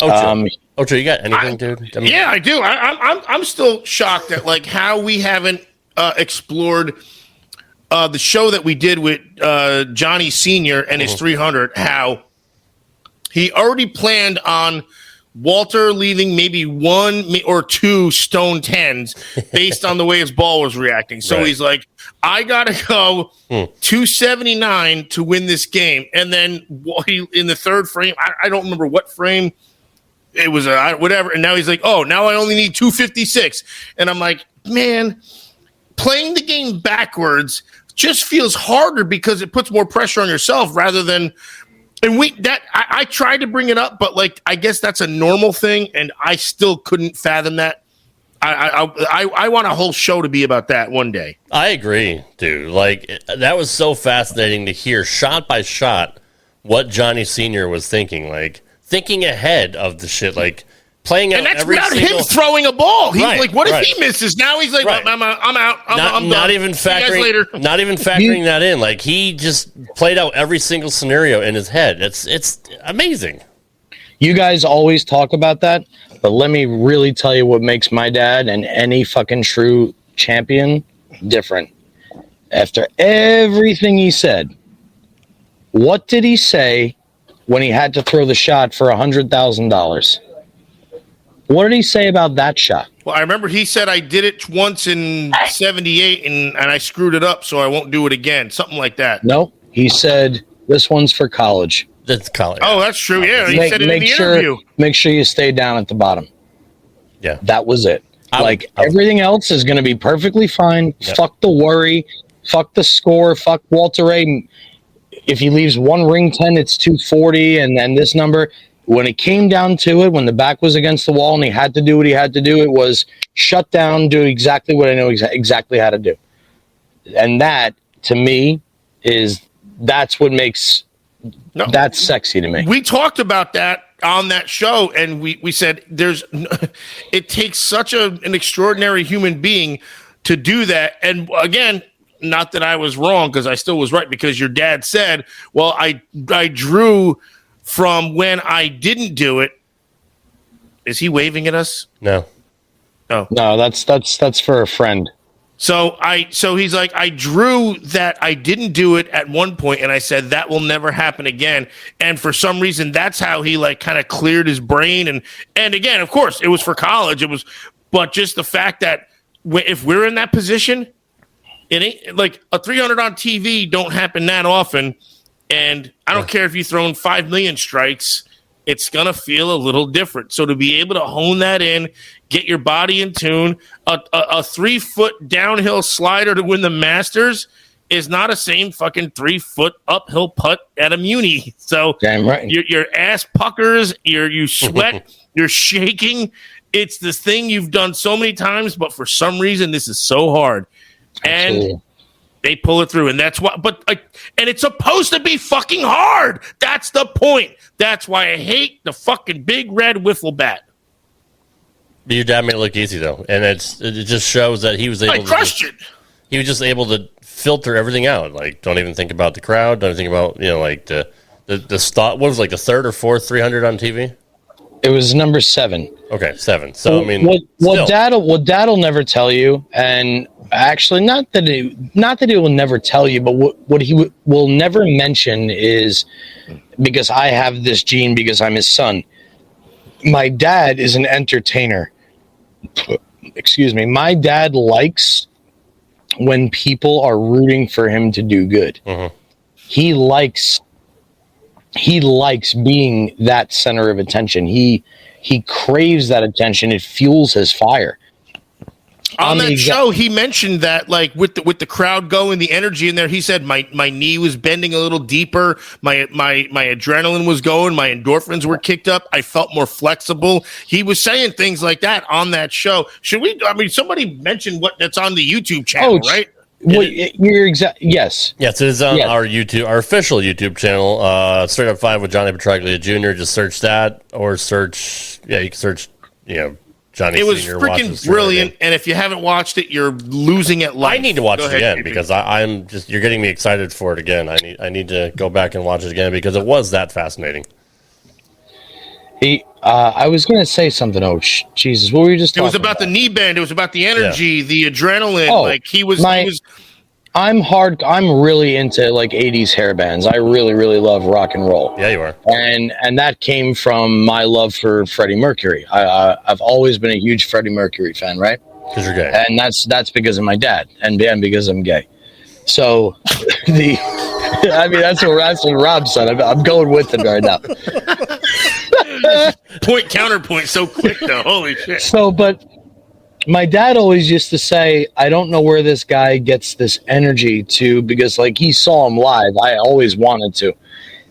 Ocho, you got anything, dude? I mean, yeah, I do. I'm still shocked at like how we haven't explored the show that we did with Johnny Senior and his 300. How he already planned on Walter leaving maybe 1 or 2 stone 10s based on the way his ball was reacting. So he's like, I got to go 279 to win this game. And then in the third frame, I don't remember what frame it was, whatever. And now he's like, oh, now I only need 256. And I'm like, man, playing the game backwards just feels harder because it puts more pressure on yourself rather than – and I tried to bring it up, but like I guess that's a normal thing, and I still couldn't fathom that. I want a whole show to be about that one day. I agree, dude. Like that was so fascinating to hear shot by shot what Johnny Senior was thinking, like thinking ahead of the shit, like playing out and that's every without single... him throwing a ball. He's like, what if he misses? Now he's like, Right. I'm out. I'm done. Not even factoring that in. Like he just played out every single scenario in his head. It's amazing. You guys always talk about that, but let me really tell you what makes my dad and any fucking true champion different. After everything he said, what did he say when he had to throw the shot for $100,000? What did he say about that shot? Well, I remember he said I did it once in 78 and I screwed it up, so I won't do it again. Something like that. No, he said this one's for college. That's college. Oh, that's true. Yeah, he said it in the interview. Make sure you stay down at the bottom. Yeah. That was it. Everything else is going to be perfectly fine. Yep. Fuck the worry. Fuck the score. Fuck Walter Ray. If he leaves 1 ring 10, it's 240, and then this number. When it came down to it, when the back was against the wall and he had to do what he had to do, it was shut down, do exactly what I know exactly how to do. And that, to me, that's what makes that's sexy to me. We talked about that on that show, and we said it takes such an extraordinary human being to do that. And again, not that I was wrong because I still was right, because your dad said, well, I drew from when I didn't do it. Is he waving at us? No. Oh. No, that's for a friend. So he's like, I drew that I didn't do it at one point, and I said that will never happen again. And for some reason, that's how he like kind of cleared his brain. And again, of course, it was for college. But just the fact that if we're in that position, it ain't like a 300 on TV don't happen that often. And I don't care if you've thrown 5 million strikes, it's going to feel a little different. So to be able to hone that in, get your body in tune, a 3-foot downhill slider to win the Masters is not a same fucking 3-foot uphill putt at a Muni. So damn right. Your ass puckers, you sweat, you're shaking. It's this thing you've done so many times, but for some reason, this is so hard. Absolutely. And they pull it through, and that's why. But and it's supposed to be fucking hard. That's the point. That's why I hate the fucking big red wiffle bat. Your dad made it look easy though, and it just shows that he was able. I crushed it. He was just able to filter everything out. Like, don't even think about the crowd. Don't think about like the stop. What was like the third or fourth 300 on TV? It was number 7. Okay, 7. So I mean, what Dad'll never tell you, and actually not that he will never tell you, but what he will never mention is, because I have this gene because I'm his son. My dad is an entertainer. Excuse me. My dad likes when people are rooting for him to do good. Mm-hmm. He likes being that center of attention. He He craves that attention. It fuels his fire. On that show, he mentioned that, like, with the crowd going, the energy in there, he said my knee was bending a little deeper, my adrenaline was going, my endorphins were kicked up, I felt more flexible. He was saying things like that on that show. Somebody mentioned that's on the YouTube channel, right? Well, you're yes. Yes, it is on our YouTube, our official YouTube channel, Straight Up 5 with Johnny Petraglia Jr. Just search that, or search, you can search, Johnny. It was freaking brilliant, and if you haven't watched it, you're losing at life. I need to watch it again because I'm just, you're getting me excited for it again. I need to go back and watch it again because it was that fascinating. I was going to say something. Oh, Jesus! What were you just talking about? It was about the knee bend. It was about the energy, the adrenaline. I'm really into like 80s hair bands. I really, really love rock and roll. Yeah, you are. And that came from my love for Freddie Mercury. I've always been a huge Freddie Mercury fan, right? Because you're gay. And that's because of my dad, and because I'm gay. So that's what Rob said. I'm going with it right now. Counterpoint so quick though. Holy shit. So, but my dad always used to say, I don't know where this guy gets this energy to, because like he saw him live. I always wanted to.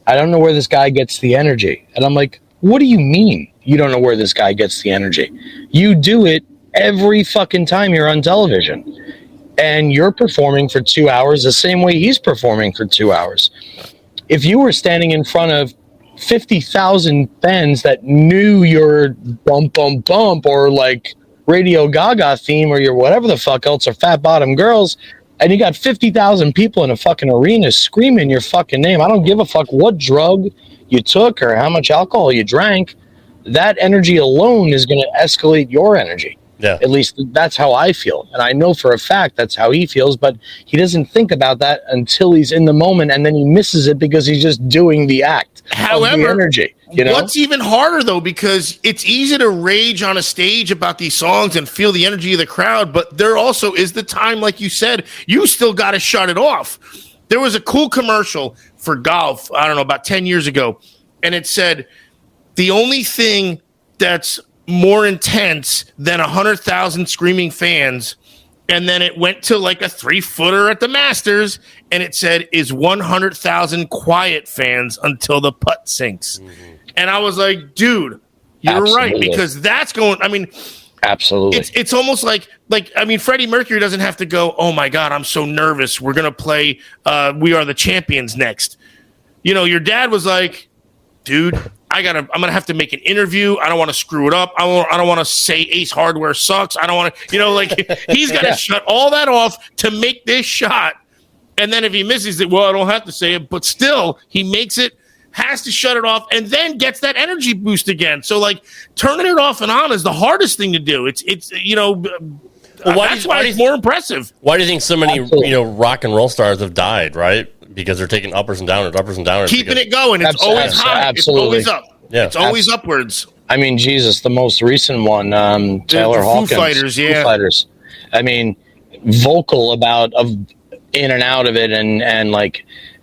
I don't know where this guy gets the energy. And I'm like, what do you mean you don't know where this guy gets the energy? You do it every fucking time you're on television. And you're performing for 2 hours the same way he's performing for 2 hours. If you were standing in front of 50,000 fans that knew your bump, bump, bump, or like Radio Gaga theme, or your whatever the fuck else, or Fat Bottom Girls, and you got 50,000 people in a fucking arena screaming your fucking name. I don't give a fuck what drug you took or how much alcohol you drank. That energy alone is going to escalate your energy. Yeah. At least that's how I feel. And I know for a fact that's how he feels, but he doesn't think about that until he's in the moment, and then he misses it because he's just doing the act. However, of the energy. What's even harder, though, because it's easy to rage on a stage about these songs and feel the energy of the crowd, but there also is the time, like you said, you still got to shut it off. There was a cool commercial for golf, I don't know, about 10 years ago, and it said, the only thing that's more intense than 100,000 screaming fans, and then it went to like a 3-footer at the Masters, and it said, is 100,000 quiet fans until the putt sinks. Mm-hmm. And I was like, dude, you're Absolutely. right, because that's going, absolutely. It's almost like Freddie Mercury doesn't have to go, oh my God, I'm so nervous, we're going to play We Are the Champions next. Your dad was like, dude, I'm going to have to make an interview. I don't want to screw it up. I don't want to say Ace Hardware sucks. I don't want to, he's got to shut all that off to make this shot. And then if he misses it, well, I don't have to say it, but still he makes it, has to shut it off, and then gets that energy boost again. So turning it off and on is the hardest thing to do. It's that's why it's more impressive. Why do you think so many, rock and roll stars have died, right? Because they're taking uppers and downers. Keeping it going. It's always high. Absolutely. It's always up. Yeah. It's always upwards. Jesus, the most recent one, Taylor Hawkins. Foo Fighters, yeah. Foo Fighters. Vocal about in and out of it, and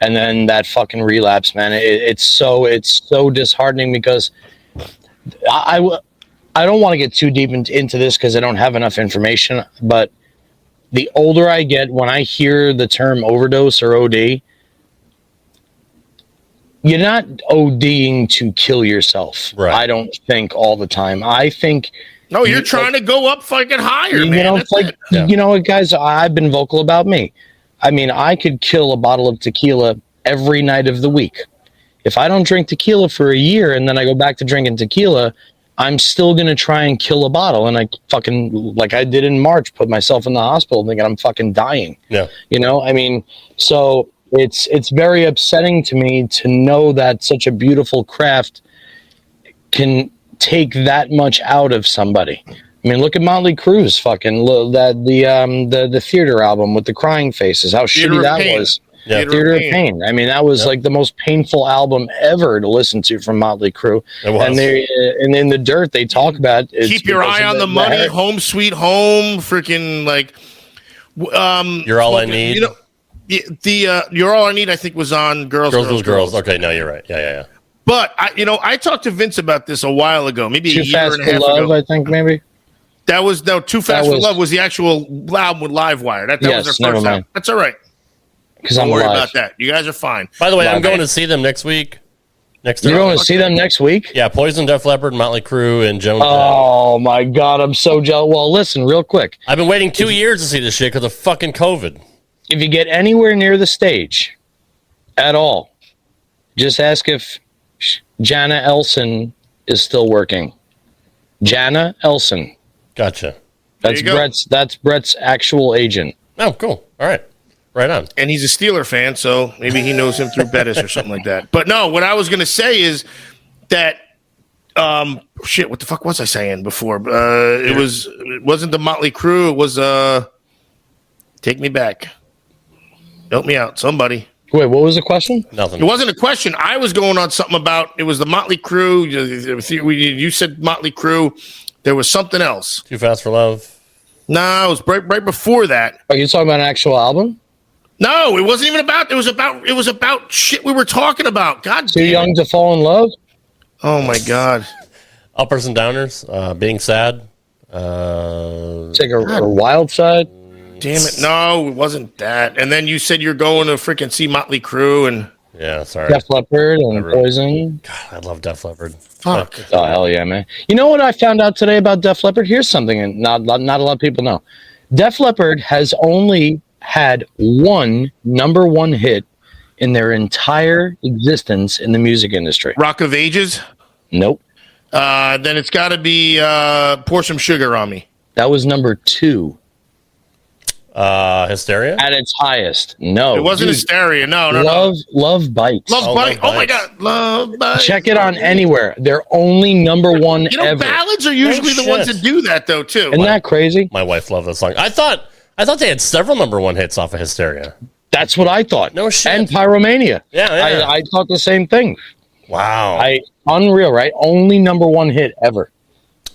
then that fucking relapse, man. It's so disheartening, because I don't want to get too deep into this because I don't have enough information, but the older I get, when I hear the term overdose or OD, you're not ODing to kill yourself. Right. I don't think all the time. I think... No, you're trying to go up fucking higher, man. You know what, guys? I've been vocal about me. I could kill a bottle of tequila every night of the week. If I don't drink tequila for a year and then I go back to drinking tequila, I'm still going to try and kill a bottle. And I fucking, like I did in March, put myself in the hospital thinking I'm fucking dying. Yeah. So it's very upsetting to me to know that such a beautiful craft can take that much out of somebody. Look at Motley Crue's fucking the Theater album with the crying faces. How shitty that was. Yeah. Theater of Pain. That was like the most painful album ever to listen to from Motley Crue. It was. And in the dirt they talk about Keep Your Eye on the Money, Home Sweet Home, freaking You're All I Need. The You're All I Need, I think, was on Girls. Okay, no, you're right. Yeah. But I talked to Vince about this a while ago, maybe Too a year Fast and a for half Love, ago. I think maybe. That was Too Fast for was- Love was the actual album with Livewire. That was their Yes, first never album. mind. That's all right. Because Don't I'm worry alive. about that. You guys are fine. By the way, I'm Live. going to see them next week. Next You're Thursday. going to see them next week? Yeah, Poison, Def Leppard, Motley Crue, and Joan. Oh my God, I'm so jealous. Well, listen, real quick. I've been waiting 2 years to see this shit because of fucking COVID. If you get anywhere near the stage at all, just ask if Jana Elson is still working. Jana Elson. Gotcha. That's Brett's actual agent. Oh, cool. All right. Right on. And he's a Steeler fan, so maybe he knows him through Bettis or something like that. But no, what I was going to say is that shit, what the fuck was I saying before? It wasn't the Motley Crue, it was take me back. Help me out, somebody. Wait, what was the question? Nothing. It wasn't a question. I was going on something about it was the Motley Crue. You said Motley Crue. There was something else. Too Fast for Love. No, it was right before that. Are you talking about an actual album? No, it wasn't even about. It was about shit we were talking about. God Too damn. Young to Fall in Love? Oh my God. Uppers and Downers. Being Sad. Take a Wild Side? Damn it. No, it wasn't that. And then you said you're going to freaking see Motley Crue and Yeah, sorry. Def Leppard and Poison. God, I love Def Leppard. fuck. Oh, hell yeah, man. You know what I found out today about Def Leppard? Here's something and not a lot of people know. Def Leppard has only had one number one hit in their entire existence in the music industry. Rock of Ages? Nope. Then it's got to be Pour Some Sugar on Me. That was number 2. Hysteria? At its highest. No. It wasn't dude. Hysteria. No. Love Bites. Love Bite. Love Oh my Bites. God. Love Bite. Check it on anywhere. They're only number one You know, ever. ballads are usually the ones shit. that do that, though, too. Isn't that crazy? My wife loved that song. I thought they had several number one hits off of Hysteria. That's what I thought. No shit. And Pyromania. Yeah. I thought the same thing. Wow. Unreal, right? Only number one hit ever.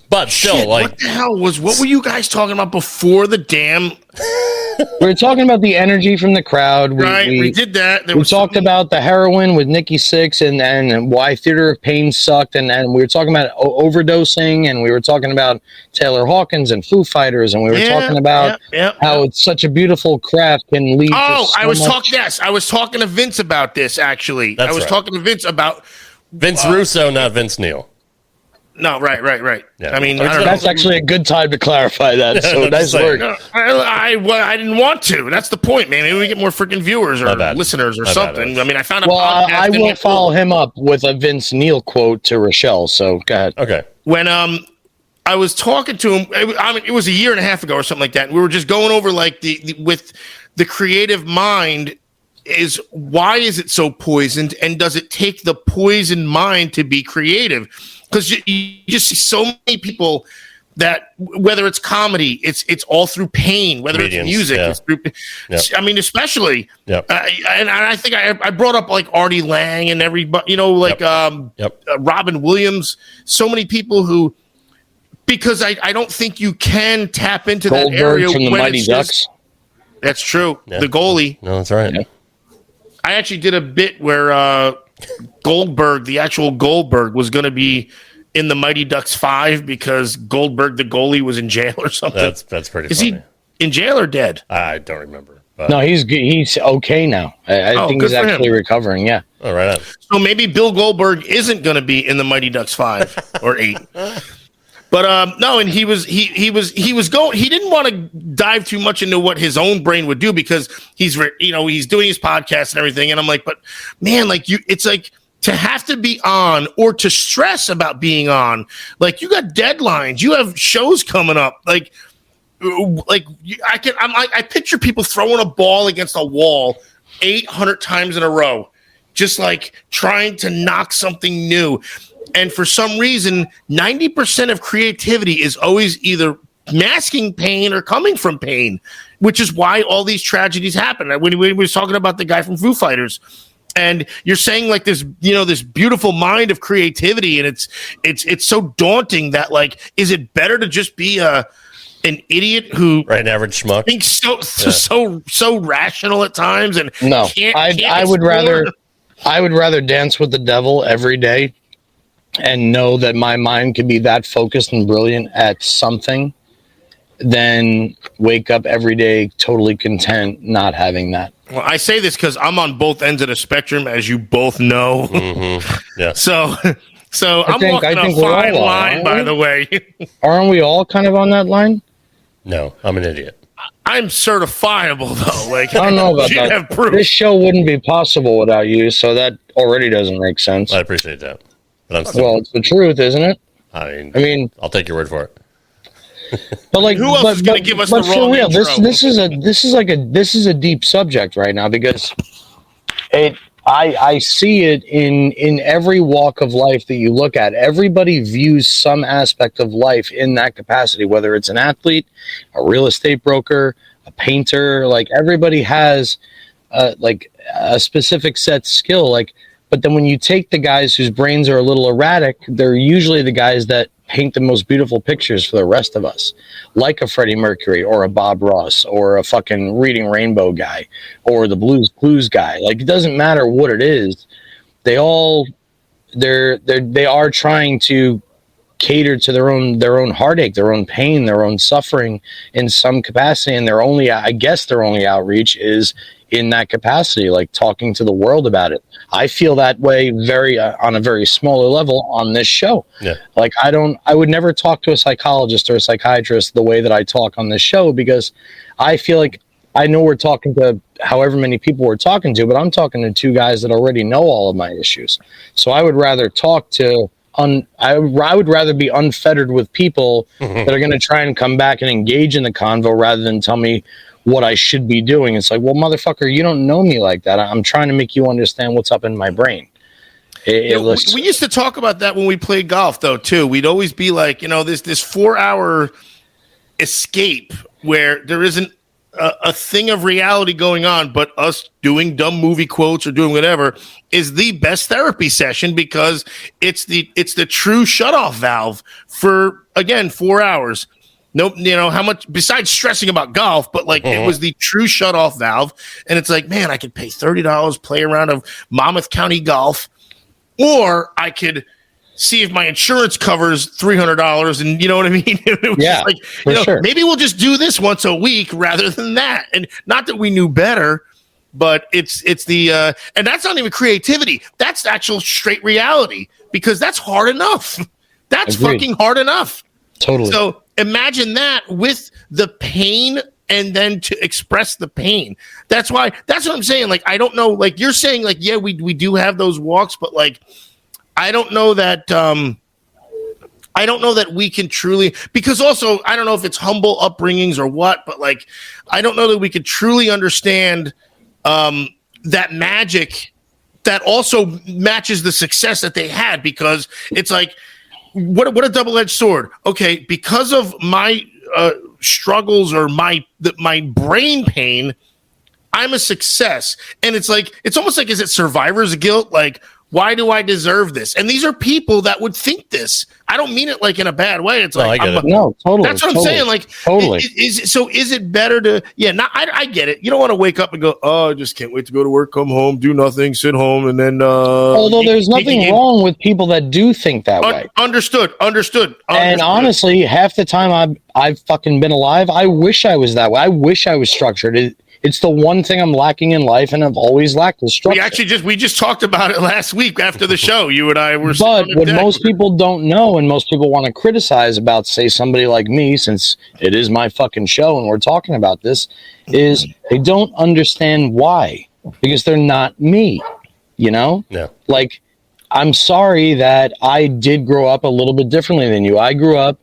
But still, Shit, like, what the hell what were you guys talking about before the damn? We were talking about the energy from the crowd. We did that. We talked about the heroin with Nikki Sixx and why Theater of Pain sucked. And we were talking about overdosing. And we were talking about Taylor Hawkins and Foo Fighters. And we were talking about how it's such a beautiful craft can lead to so I was much. talking to Vince about this, actually. That's I was right. talking to Vince about... Vince Russo, not Vince Neil. No, right. Yeah. I mean, I don't know. That's actually a good time to clarify that. So I'm nice just saying. work. No, I didn't want to. That's the point, man. Maybe we get more freaking viewers or My bad. listeners or My bad, something. Alex. I mean, I found a Well, podcast. I and will it- follow him up with a Vince Neil quote to Rochelle. So go ahead. Okay. When I was talking to him, it was a year and a half ago or something like that. And we were just going over like with the creative mind is why is it so poisoned, and does it take the poisoned mind to be creative? Because you just see so many people that whether it's comedy, it's all through pain. Whether Comedians, it's music, yeah. it's through. Yep. I mean, especially. Yep. And I think I brought up like Artie Lang and everybody, you know, like Robin Williams. So many people who, because I don't think you can tap into that area Goldberg from the when Mighty it's Ducks. just- that's true. Yeah. The goalie. No, that's right. Yeah. I actually did a bit where Goldberg, the actual Goldberg, was going to be in the Mighty Ducks 5 because Goldberg, the goalie, was in jail or something. That's pretty Is funny. he in jail or dead? I don't remember. But, No, he's okay now. I think good he's for him. actually recovering. Yeah. oh, right on. So maybe Bill Goldberg isn't going to be in the Mighty Ducks 5 or 8. But no, and he was going. He didn't want to dive too much into what his own brain would do because he's doing his podcast and everything. And I'm like, but man, like it's like to have to be on or to stress about being on. Like you got deadlines, you have shows coming up. I picture people throwing a ball against a wall 800 times in a row, just like trying to knock something new. And for some reason, 90% of creativity is always either masking pain or coming from pain, which is why all these tragedies happen. When we were talking about the guy from Foo Fighters, and you're saying like this, this beautiful mind of creativity, and it's so daunting that like, is it better to just be an idiot who Right, an average schmuck. thinks so rational at times and No, can't I would explore? I would rather dance with the devil every day and know that my mind can be that focused and brilliant at something than wake up every day totally content not having that. Well, I say this because I'm on both ends of the spectrum, as you both know. Mm-hmm. Yeah. So I'm walking a fine line, by the way. Aren't we all kind of on that line? No, I'm an idiot. I'm certifiable, though. Like, I don't know about you that. have proof. This show wouldn't be possible without you, so that already doesn't make sense. I appreciate that. But I'm still, Well, it's the truth, isn't it? I mean, I'll take your word for it. But like, who else is going to give us the but for wrong real, intro? this is a deep subject right now because I see it in every walk of life that you look at. Everybody views some aspect of life in that capacity, whether it's an athlete, a real estate broker, a painter. Like everybody has like a specific set skill. Like, but then when you take the guys whose brains are a little erratic, they're usually the guys that paint the most beautiful pictures for the rest of us, like a Freddie Mercury or a Bob Ross or a fucking Reading Rainbow guy or the Blues Clues guy. Like, it doesn't matter what it is. They are trying to cater to their own heartache, their own pain, their own suffering in some capacity. And I guess their only outreach is in that capacity, like talking to the world about it. I feel that way on a very smaller level on this show. Yeah. Like I would never talk to a psychologist or a psychiatrist the way that I talk on this show because I feel like I know we're talking to however many people we're talking to, but I'm talking to two guys that already know all of my issues. So I would rather talk to I would rather be unfettered with people that are going to try and come back and engage in the convo rather than tell me what I should be doing. It's like, well, motherfucker, you don't know me like that. I'm trying to make you understand what's up in my brain. We used to talk about that when we played golf, though, too. We'd always be like, this 4-hour escape where there isn't a thing of reality going on, but us doing dumb movie quotes or doing whatever is the best therapy session because it's the true shutoff valve for, again, 4 hours. Nope, how much besides stressing about golf, but like it was the true shutoff valve. And it's like, man, I could pay $30, play a round of Monmouth County golf, or I could see if my insurance covers $300. And you know what I mean? It was yeah, like, sure. Maybe we'll just do this once a week rather than that. And not that we knew better, but it's the and that's not even creativity. That's actual straight reality because that's hard enough. That's Agreed. fucking hard enough. Totally. So imagine that with the pain and then to express the pain. That's what I'm saying. Like, I don't know, like you're saying, like, yeah, we do have those walks, but like, I don't know that we can truly, because also, I don't know if it's humble upbringings or what, but like, I don't know that we could truly understand that magic that also matches the success that they had, because it's like, what a double-edged sword. Okay, because of my struggles or my brain pain, I'm a success. And it's like, it's almost like, is it survivor's guilt? Like, why do I deserve this? And these are people that would think this. I don't mean it like in a bad way. It's like, no, totally. That's what I'm saying. Like, totally. Is it better to, I get it. You don't want to wake up and go, oh, I just can't wait to go to work, come home, do nothing, sit home, and then. Although there's nothing wrong with people that do think that way. Understood. And honestly, half the time I've fucking been alive, I wish I was that way. I wish I was structured. It's the one thing I'm lacking in life, and I've always lacked is structure. We just talked about it last week after the show. You and I were. But what most people don't know, and most people want to criticize about, say, somebody like me, since it is my fucking show and we're talking about this, is they don't understand why, because they're not me. Yeah. Like, I'm sorry that I did grow up a little bit differently than you. I grew up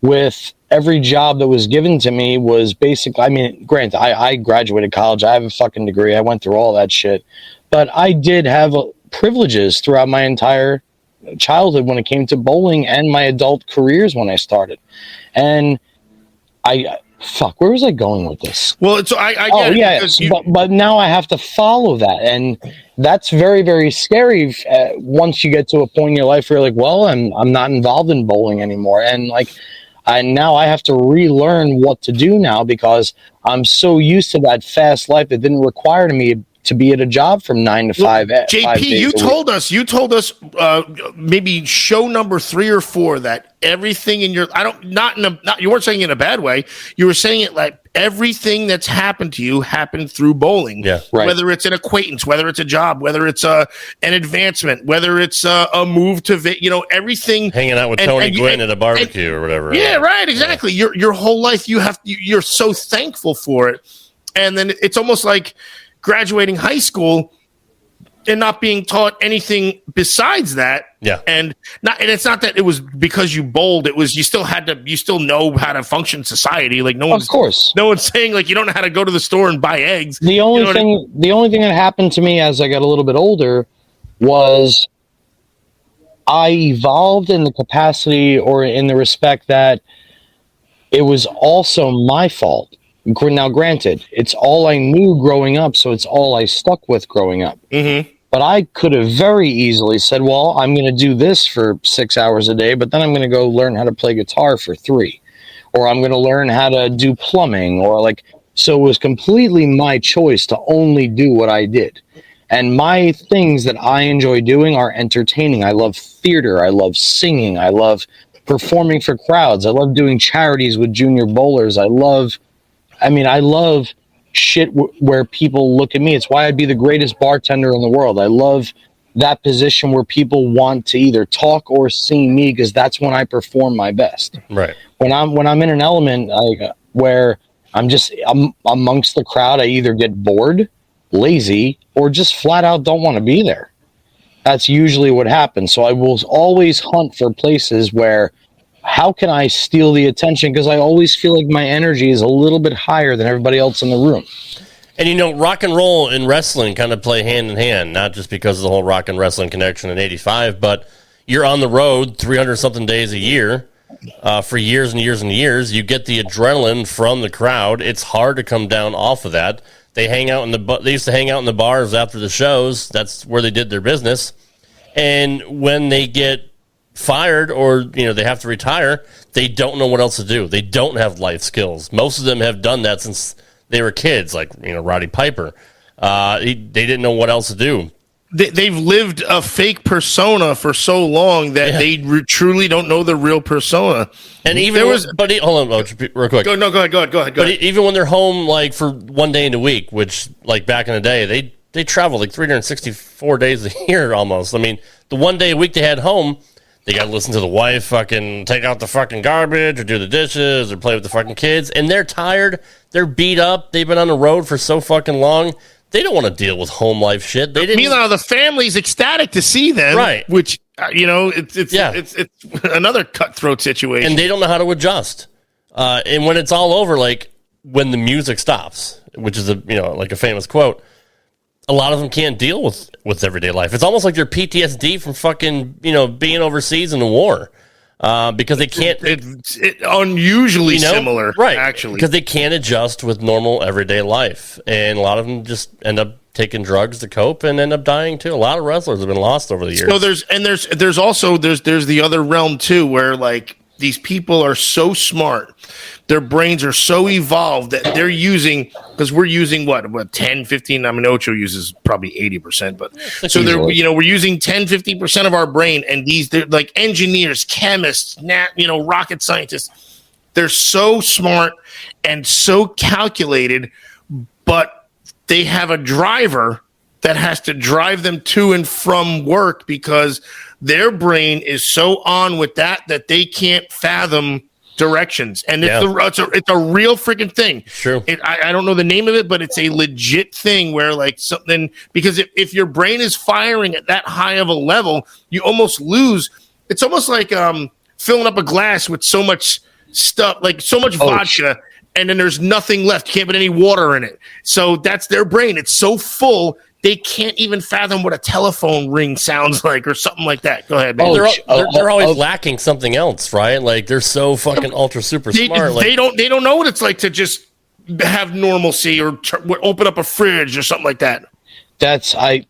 with every job that was given to me was basic. I mean, granted, I graduated college. I have a fucking degree. I went through all that shit. But I did have privileges throughout my entire childhood when it came to bowling and my adult careers when I started. And where was I going with this? Well, I get it. But now I have to follow that. And that's very, very scary once you get to a point in your life where you're like, well, I'm not involved in bowling anymore. And like, now I have to relearn what to do now because I'm so used to that fast life that didn't require me to be at a job from 9 to 5. JP, 5 days you a told us maybe show number 3 or 4 that everything in your you weren't saying it in a bad way. You were saying it like everything that's happened to you happened through bowling. Yeah, right. Whether it's an acquaintance, whether it's a job, whether it's an advancement, whether it's a move to everything. Hanging out with Tony Gwynn at a barbecue or whatever. Yeah, right. Exactly. Yeah. Your whole life you're so thankful for it, and then it's almost like graduating high school and not being taught anything besides that. Yeah. And it's not that it was because you bowled, it was you still know how to function in society. Like no one's saying like you don't know how to go to the store and buy eggs. The only thing that happened to me as I got a little bit older was I evolved in the capacity or in the respect that it was also my fault. Now, granted, it's all I knew growing up, so it's all I stuck with growing up. Mm-hmm. But I could have very easily said, well, I'm going to do this for 6 hours a day, but then I'm going to go learn how to play guitar for 3. Or I'm going to learn how to do plumbing. So it was completely my choice to only do what I did. And my things that I enjoy doing are entertaining. I love theater. I love singing. I love performing for crowds. I love doing charities with junior bowlers. I love shit where people look at me. It's why I'd be the greatest bartender in the world. I love that position where people want to either talk or see me because that's when I perform my best. Right. When I'm in an element where I'm amongst the crowd, I either get bored, lazy, or just flat out don't want to be there. That's usually what happens. So I will always hunt for places where how can I steal the attention? Because I always feel like my energy is a little bit higher than everybody else in the room. And, rock and roll and wrestling kind of play hand in hand, not just because of the whole rock and wrestling connection in 85, but you're on the road 300-something days a year for years and years and years. You get the adrenaline from the crowd. It's hard to come down off of that. They used to hang out in the bars after the shows. That's where they did their business. And when they get fired or they have to retire, they don't know what else to do. They don't have life skills. Most of them have done that since they were kids, like Roddy Piper. They didn't know what else to do. They've lived a fake persona for so long that they truly don't know the real persona. And even hold on, real quick. Go ahead. But even when they're home, like for one day in a week, which like back in the day, they travel like 364 days a year almost. I mean, the one day a week they had home, they got to listen to the wife fucking take out the fucking garbage or do the dishes or play with the fucking kids. And they're tired. They're beat up. They've been on the road for so fucking long. They don't want to deal with home life shit. Meanwhile, the family's ecstatic to see them. Right. Which, it's another cutthroat situation. And they don't know how to adjust. And when it's all over, like when the music stops, which is like a famous quote, a lot of them can't deal with everyday life. It's almost like they're PTSD from fucking, being overseas in the war. Because they can't. It's unusually similar, right? Actually, because they can't adjust with normal everyday life, and a lot of them just end up taking drugs to cope and end up dying too. A lot of wrestlers have been lost over the years. So there's also the other realm too, where like these people are so smart, their brains are so evolved that they're using, because we're using what 10, 15, I mean, Ocho uses probably 80%, but so we're using 10, 15% of our brain, and they're like engineers, chemists, rocket scientists. They're so smart and so calculated, but they have a driver that has to drive them to and from work because their brain is so on with that they can't fathom directions. And it's a real freaking thing. True. I don't know the name of it, but it's a legit thing where like something, because if your brain is firing at that high of a level, you almost lose. It's almost like filling up a glass with so much stuff, like so much vodka, and then there's nothing left. You can't put any water in it. So that's their brain. It's so full, they can't even fathom what a telephone ring sounds like or something like that. Go ahead, man. They're always lacking something else, right? Like they're so fucking ultra super smart. They don't know what it's like to just have normalcy or open up a fridge or something like that. That's a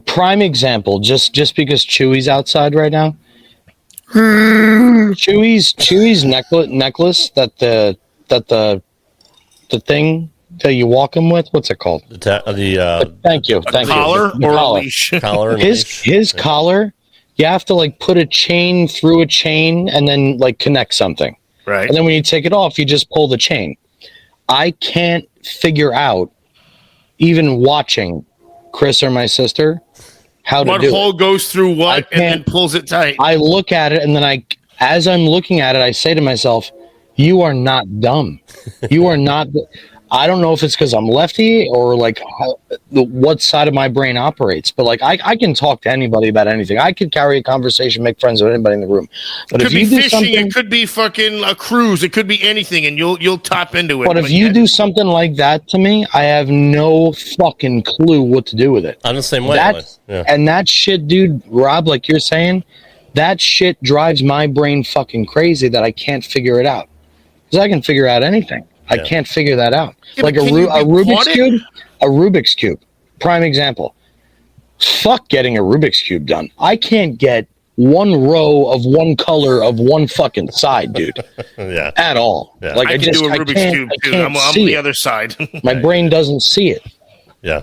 prime example. Just because Chewy's outside right now. Chewy's necklace that the thing you walk him with? What's it called? Thank you. Collar or a leash? Collar. His collar. You have to like put a chain through a chain and then like connect something. Right. And then when you take it off, you just pull the chain. I can't figure out, even watching Chris or my sister, how to do it. What hole goes through what and then pulls it tight. I look at it and then as I'm looking at it, I say to myself, you are not dumb. You are not. I don't know if it's because I'm lefty or like what side of my brain operates, but like I can talk to anybody about anything. I could carry a conversation, make friends with anybody in the room. But it could be fishing, it could be fucking a cruise, it could be anything, and you'll tap into it. But if you do something like that to me, I have no fucking clue what to do with it. I'm the same way. And that shit, dude, Rob, like you're saying, that shit drives my brain fucking crazy that I can't figure it out. Because I can figure out anything. I can't figure that out. Yeah, like a Rubik's Cube, prime example. Fuck getting a Rubik's Cube done. I can't get one row of one color of one fucking side, dude. At all. Yeah. Like I can do a Rubik's Cube too. I'm the other side. My brain doesn't see it. Yeah.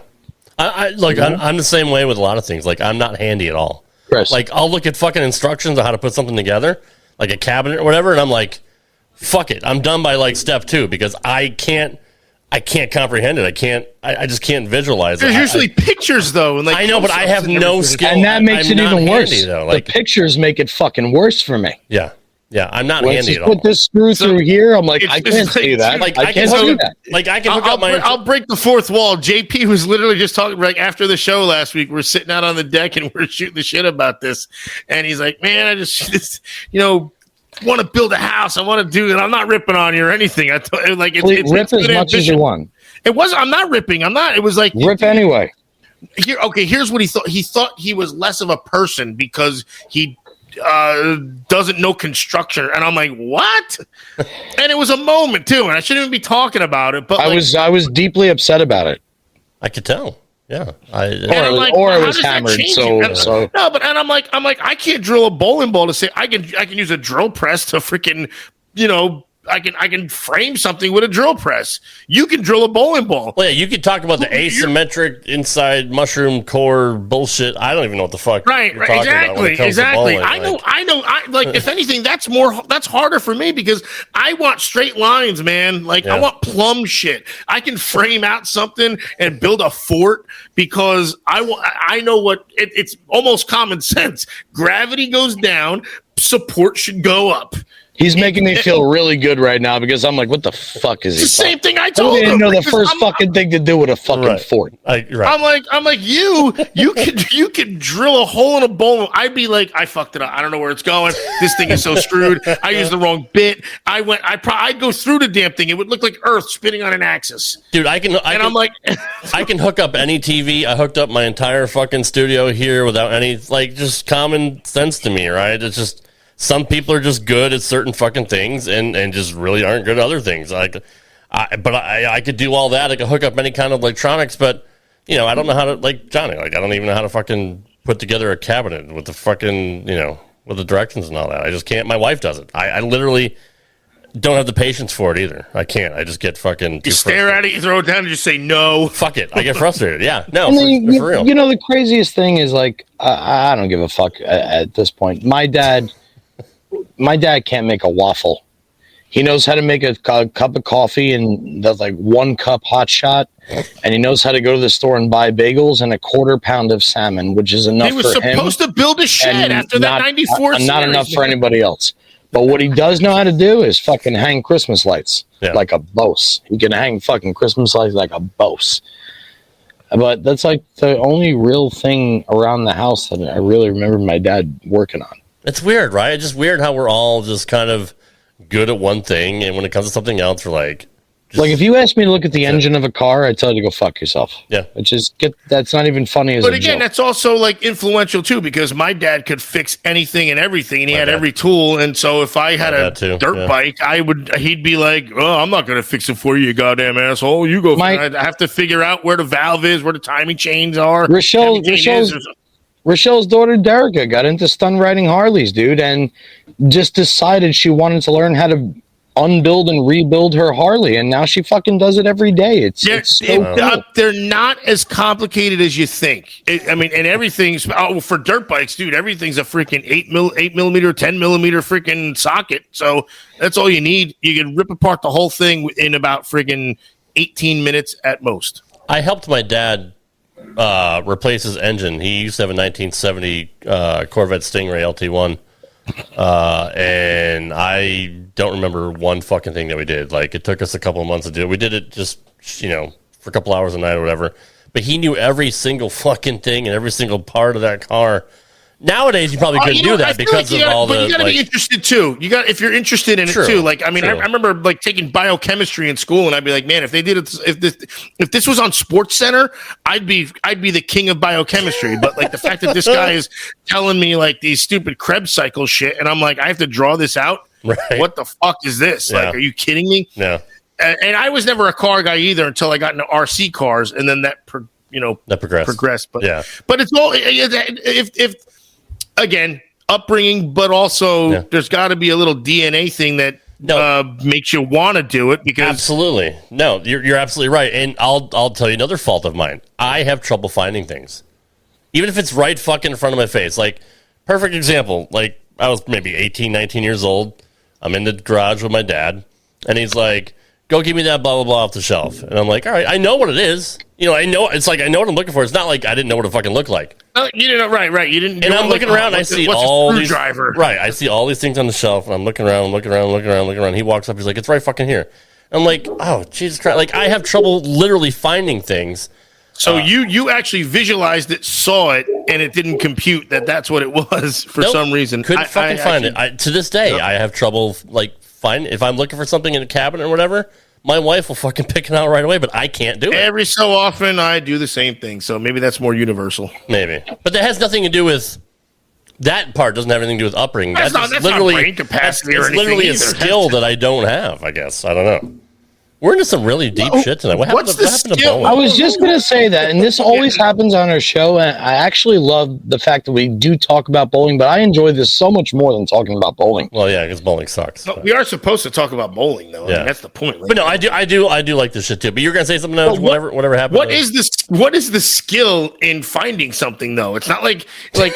I'm the same way with a lot of things. Like I'm not handy at all. Chris. Like I'll look at fucking instructions on how to put something together, like a cabinet or whatever, and I'm like, fuck it. I'm done by like step 2 because I can't comprehend it. I just can't visualize There's it. usually pictures though. And like I know, but I have no skill. And that makes it even worse. Handy, though. Like, the pictures make it fucking worse for me. Yeah. Yeah, I'm not handy at all. Put this screw through here. I'm like, I can't see that. Like, I can't do that. Like I can hook up my. I'll break the fourth wall. JP was literally just talking like after the show last week. We're sitting out on the deck and we're shooting the shit about this, and he's like, "Man, I just want to build a house. I want to do it. I'm not ripping on you or anything. I thought like it's rip as much as you want. It wasn't. I'm not ripping. I'm not. It was like rip anyway. Here's what he thought. He thought he was less of a person because he doesn't know construction, and I'm like, what? And it was a moment too, and I shouldn't even be talking about it. But I was deeply upset about it. I could tell. Yeah, I was hammered. So no, but and I'm like, I can't drill a bowling ball to say I can use a drill press to freaking, I can frame something with a drill press. You can drill a bowling ball. Well, yeah, you could talk about the asymmetric inside mushroom core bullshit. I don't even know what the fuck. Right, exactly. I know. Like, if anything, that's harder for me because I want straight lines, man. Like, I want plumb shit. I can frame out something and build a fort because I know what it's almost common sense. Gravity goes down, support should go up. He's making me feel really good right now because I'm like, what the fuck is he? It's the same thing I told him. I didn't know the first fucking thing to do with a fucking fort. I'm like you can drill a hole in a bowl. I'd be like, I fucked it up. I don't know where it's going. This thing is so screwed. I used the wrong bit. I'd go through the damn thing. It would look like Earth spinning on an axis. Dude, I'm like, I can hook up any TV. I hooked up my entire fucking studio here without any just common sense to me, right? It's just. Some people are just good at certain fucking things and just really aren't good at other things. I could do all that. I could hook up any kind of electronics, but I don't know how to Johnny. I don't even know how to fucking put together a cabinet with the fucking with the directions and all that. I just can't. My wife does it. I literally don't have the patience for it either. I can't. I just get fucking. You stare at it, you throw it down, and just say no. Fuck it. I get frustrated. Yeah, no, for real. The craziest thing is I don't give a fuck at this point. My dad can't make a waffle. He knows how to make a cup of coffee and does 1 cup hot shot. And he knows how to go to the store and buy bagels and a 1/4 pound of salmon, which is enough for him. He was supposed to build a shed after that 94 not enough for anybody else. But what he does know how to do is fucking hang Christmas lights like a boss. He can hang fucking Christmas lights like a boss. But that's the only real thing around the house that I really remember my dad working on. It's weird, right? It's just weird how we're all just kind of good at one thing, and when it comes to something else, we're like... if you ask me to look at the engine of a car, I'd tell you to go fuck yourself. Yeah. That's not even funny as But a again, joke. that's also influential too, because my dad could fix anything and everything, and he had every tool. And so if I had a dirt bike, he'd be like, "Oh, I'm not going to fix it for you, you goddamn asshole. You go." I'd have to figure out where the valve is, where the timing chains are. Rochelle's daughter, Derica, got into stun riding Harleys, dude, and just decided she wanted to learn how to unbuild and rebuild her Harley, and now she fucking does it every day. It's so cool. They're not as complicated as you think. And everything's for dirt bikes, dude. Everything's a freaking 8 millimeter, 10 millimeter freaking socket. So that's all you need. You can rip apart the whole thing in about freaking 18 minutes at most. I helped my dad replace his engine. He used to have a 1970 Corvette Stingray LT1. And I don't remember one fucking thing that we did. Like, it took us a couple of months to do it. We did it just, for a couple hours a night or whatever. But he knew every single fucking thing and every single part of that car. Nowadays, you probably couldn't do that because of all the. But you got to be interested too. If you're interested in it too. Like, I remember like taking biochemistry in school, and I'd be like, man, if they did it, if this was on Sports Center, I'd be the king of biochemistry. But like the fact that this guy is telling me like these stupid Krebs cycle shit, and I'm like, I have to draw this out. Right. What the fuck is this? Yeah. Like, are you kidding me? Yeah. And I was never a car guy either until I got into RC cars, and then that progressed. But but it's all if again, upbringing, but also there's got to be a little DNA thing that makes you want to do it. Because absolutely, no, you're absolutely right. And I'll tell you another fault of mine. I have trouble finding things, even if it's right fucking in front of my face. Like, perfect example. Like, I was maybe 18, 19 years old. I'm in the garage with my dad, and he's like, "Go give me that blah blah blah off the shelf." And I'm like, "All right, I know what it is. I know it's like I know what I'm looking for. It's not like I didn't know what it fucking looked like." You didn't, right? You didn't. And I'm looking around. I see all these screwdriver. I see all these things on the shelf, and I'm looking around. He walks up. He's like, "It's right fucking here." I'm like, "Oh, Jesus Christ!" Like, I have trouble literally finding things. So you actually visualized it, saw it, and it didn't compute that's what it was for some reason. Couldn't fucking find it. To this day, I have trouble finding if I'm looking for something in a cabinet or whatever. My wife will fucking pick it out right away, but I can't do it. Every so often, I do the same thing, so maybe that's more universal. Maybe. But that has nothing to do with... That part doesn't have anything to do with upbringing. That's literally, not brain capacity or anything. It's literally either. A skill that I don't have, I guess. I don't know. We're into some really deep shit tonight. What happened to bowling? I was just going to say that, and this always happens on our show, and I actually love the fact that we do talk about bowling, but I enjoy this so much more than talking about bowling. Well, yeah, because bowling sucks. No, we are supposed to talk about bowling, though. Yeah. I mean, that's the point. Right? But no, I do like this shit too. But you're going to say something else, whatever happened. What is the skill in finding something, though? It's not like there's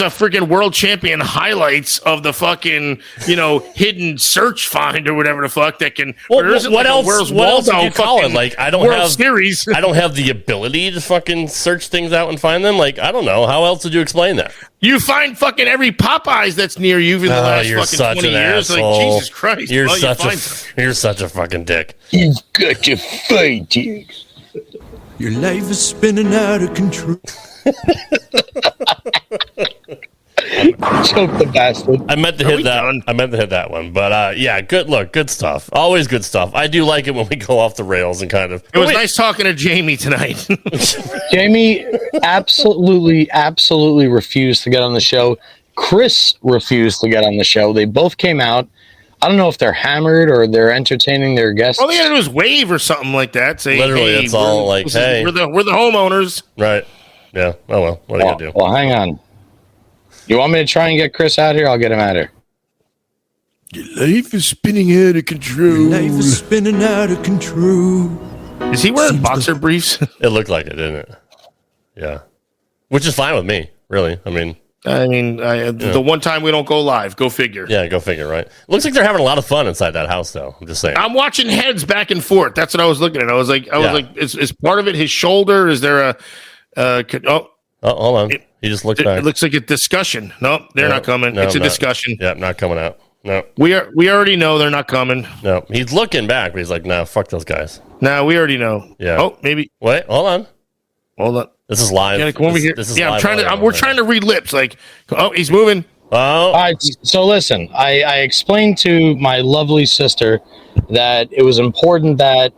a freaking world champion highlights of the fucking hidden search find or whatever the fuck that can. What else? What else would you call it? Like, I don't World have Series. I don't have the ability to fucking search things out and find them. Like, I don't know. How else would you explain that? You find fucking every Popeyes that's near you for the last fucking 20 years. Asshole. Like, Jesus Christ. You're such a fucking dick. You've got to find it. Your life is spinning out of control. Choke the bastard. I meant to hit that one, but yeah, good stuff. Always good stuff. I do like it when we go off the rails and kind of. It was nice talking to Jamie tonight. Jamie absolutely refused to get on the show. Chris refused to get on the show. They both came out. I don't know if they're hammered or they're entertaining their guests. All they gotta do is wave or something like that. Say, literally, hey, it's all like, hey, we're the homeowners, right? Yeah. Oh well, what are you gonna do? Well, hang on. You want me to try and get Chris out here? I'll get him out here. Your life is spinning out of control. Your life is spinning out of control. Is he wearing boxer briefs? It looked like it, didn't it? Yeah. Which is fine with me, really. I mean, the one time we don't go live, go figure. Yeah, go figure, right? Looks like they're having a lot of fun inside that house, though. I'm just saying. I'm watching heads back and forth. That's what I was looking at. I was like, is part of it his shoulder? Is there hold on. He just looked back. It looks like a discussion. No, they're not coming. It's a discussion. Yeah, not coming out. No. We already know they're not coming. No. He's looking back, but he's like, nah, fuck those guys. No, we already know. Yeah. Oh, maybe. Wait, hold on. This is live. Yeah, come over here. This is live. We're trying to read lips. Like, oh, he's moving. Oh. All right. So listen, I explained to my lovely sister that it was important that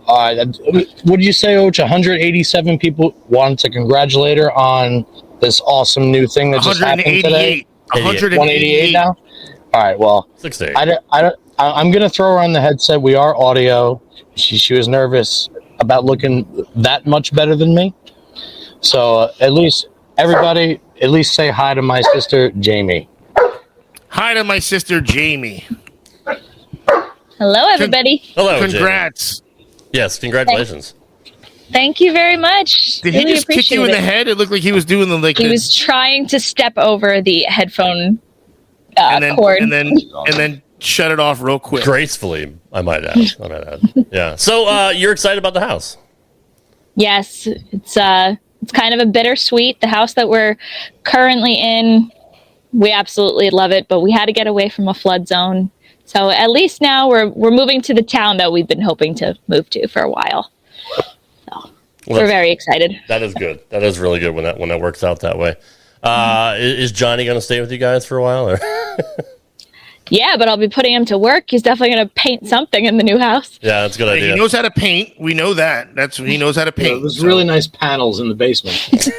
what did you say, Oach? 187 people wanted to congratulate her on this awesome new thing that just happened today. 188 now. All right. Well, 68. I'm gonna throw her on the headset. We are audio. She was nervous about looking that much better than me. So at least everybody, say hi to my sister Jamie. Hi to my sister Jamie. Hello, everybody. Hello, Congrats. Jamie. Yes, congratulations. Thank you very much. Did Really he just kick you in the appreciate it. head? It looked like he was doing the He was trying to step over the headphone and cord. then shut it off real quick. Gracefully, I might add. Yeah. So you're excited about the house? Yes, it's kind of a bittersweet. The house that we're currently in, we absolutely love it, but we had to get away from a flood zone. So at least now we're moving to the town that we've been hoping to move to for a while. So we're very excited. That is good. That is really good when that works out that way. Is Johnny going to stay with you guys for a while? Or? Yeah, but I'll be putting him to work. He's definitely going to paint something in the new house. Yeah, that's a good idea. He knows how to paint. We know that. He knows how to paint. There's really nice panels in the basement.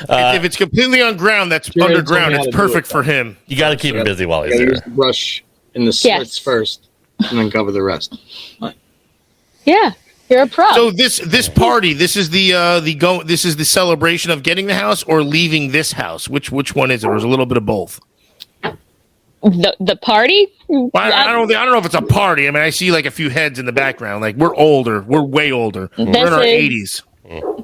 If it's completely on ground, that's underground. It's perfect for him. You got to keep him busy while he's Use there. the brush in the slits first, and then cover the rest. Yeah, you're a pro. So this party, this is this is the celebration of getting the house or leaving this house. Which one is it? Or is it a little bit of both? The party? Well, I don't know if it's a party. I mean, I see like a few heads in the background. Like we're older. We're way older. We're in our 80s.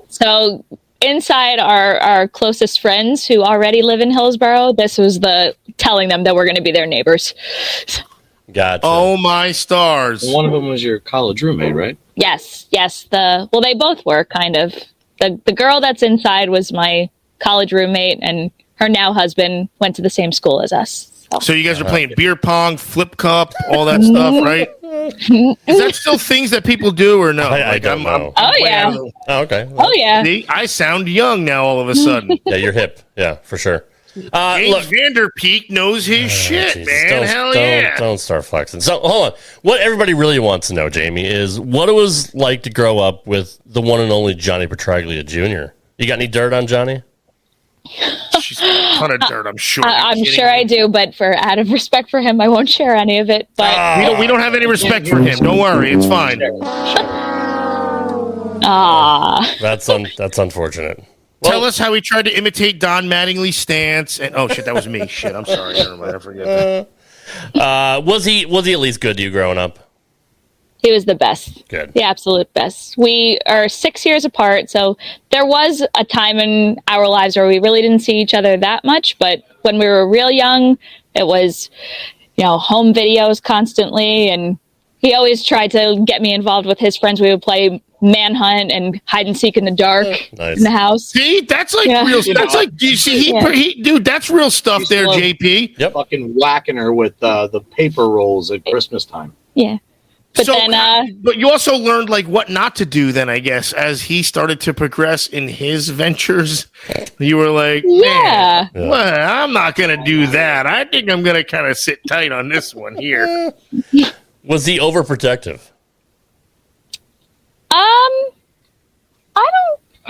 So inside our closest friends who already live in Hillsborough, this was the telling them that we're going to be their neighbors. Gotcha. Oh my stars! One of them was your college roommate, right? Yes. Well, they both were kind of. The girl that's inside was my college roommate, and her now husband went to the same school as us. So you guys are playing beer pong, flip cup, all that stuff, right? Is that still things that people do or no? I don't know. Oh, yeah. Oh, okay. Oh, yeah. See, I sound young now all of a sudden. Yeah, you're hip. Yeah, for sure. James Look, Vanderpeek knows his shit, Jesus, man. Hell yeah. Don't start flexing. So, hold on. What everybody really wants to know, Jamie, is what it was like to grow up with the one and only Johnny Petraglia Jr. You got any dirt on Johnny? She's got a ton of dirt, I'm sure. I'm sure I do, but out of respect for him, I won't share any of it. But we don't have any respect for him. Don't worry, it's fine. That's unfortunate. Tell us how he tried to imitate Don Mattingly's stance. And oh shit, that was me. Shit, I'm sorry. Never mind, I forget that. Was he at least good to you growing up? he was the best. Good. The absolute best. We are 6 years apart, so there was a time in our lives where we really didn't see each other that much, but when we were real young, it was, home videos constantly, and he always tried to get me involved with his friends. We would play manhunt and hide and seek in the dark in the house. See, that's like real. That's like, you see, dude, that's real stuff there, JP. Yep. Fucking whacking her with the paper rolls at Christmas time. Yeah. But but you also learned like what not to do then, I guess, as he started to progress in his ventures. You were like, man, well, I'm not going to do that. I think I'm going to kind of sit tight on this one here. Was he overprotective? I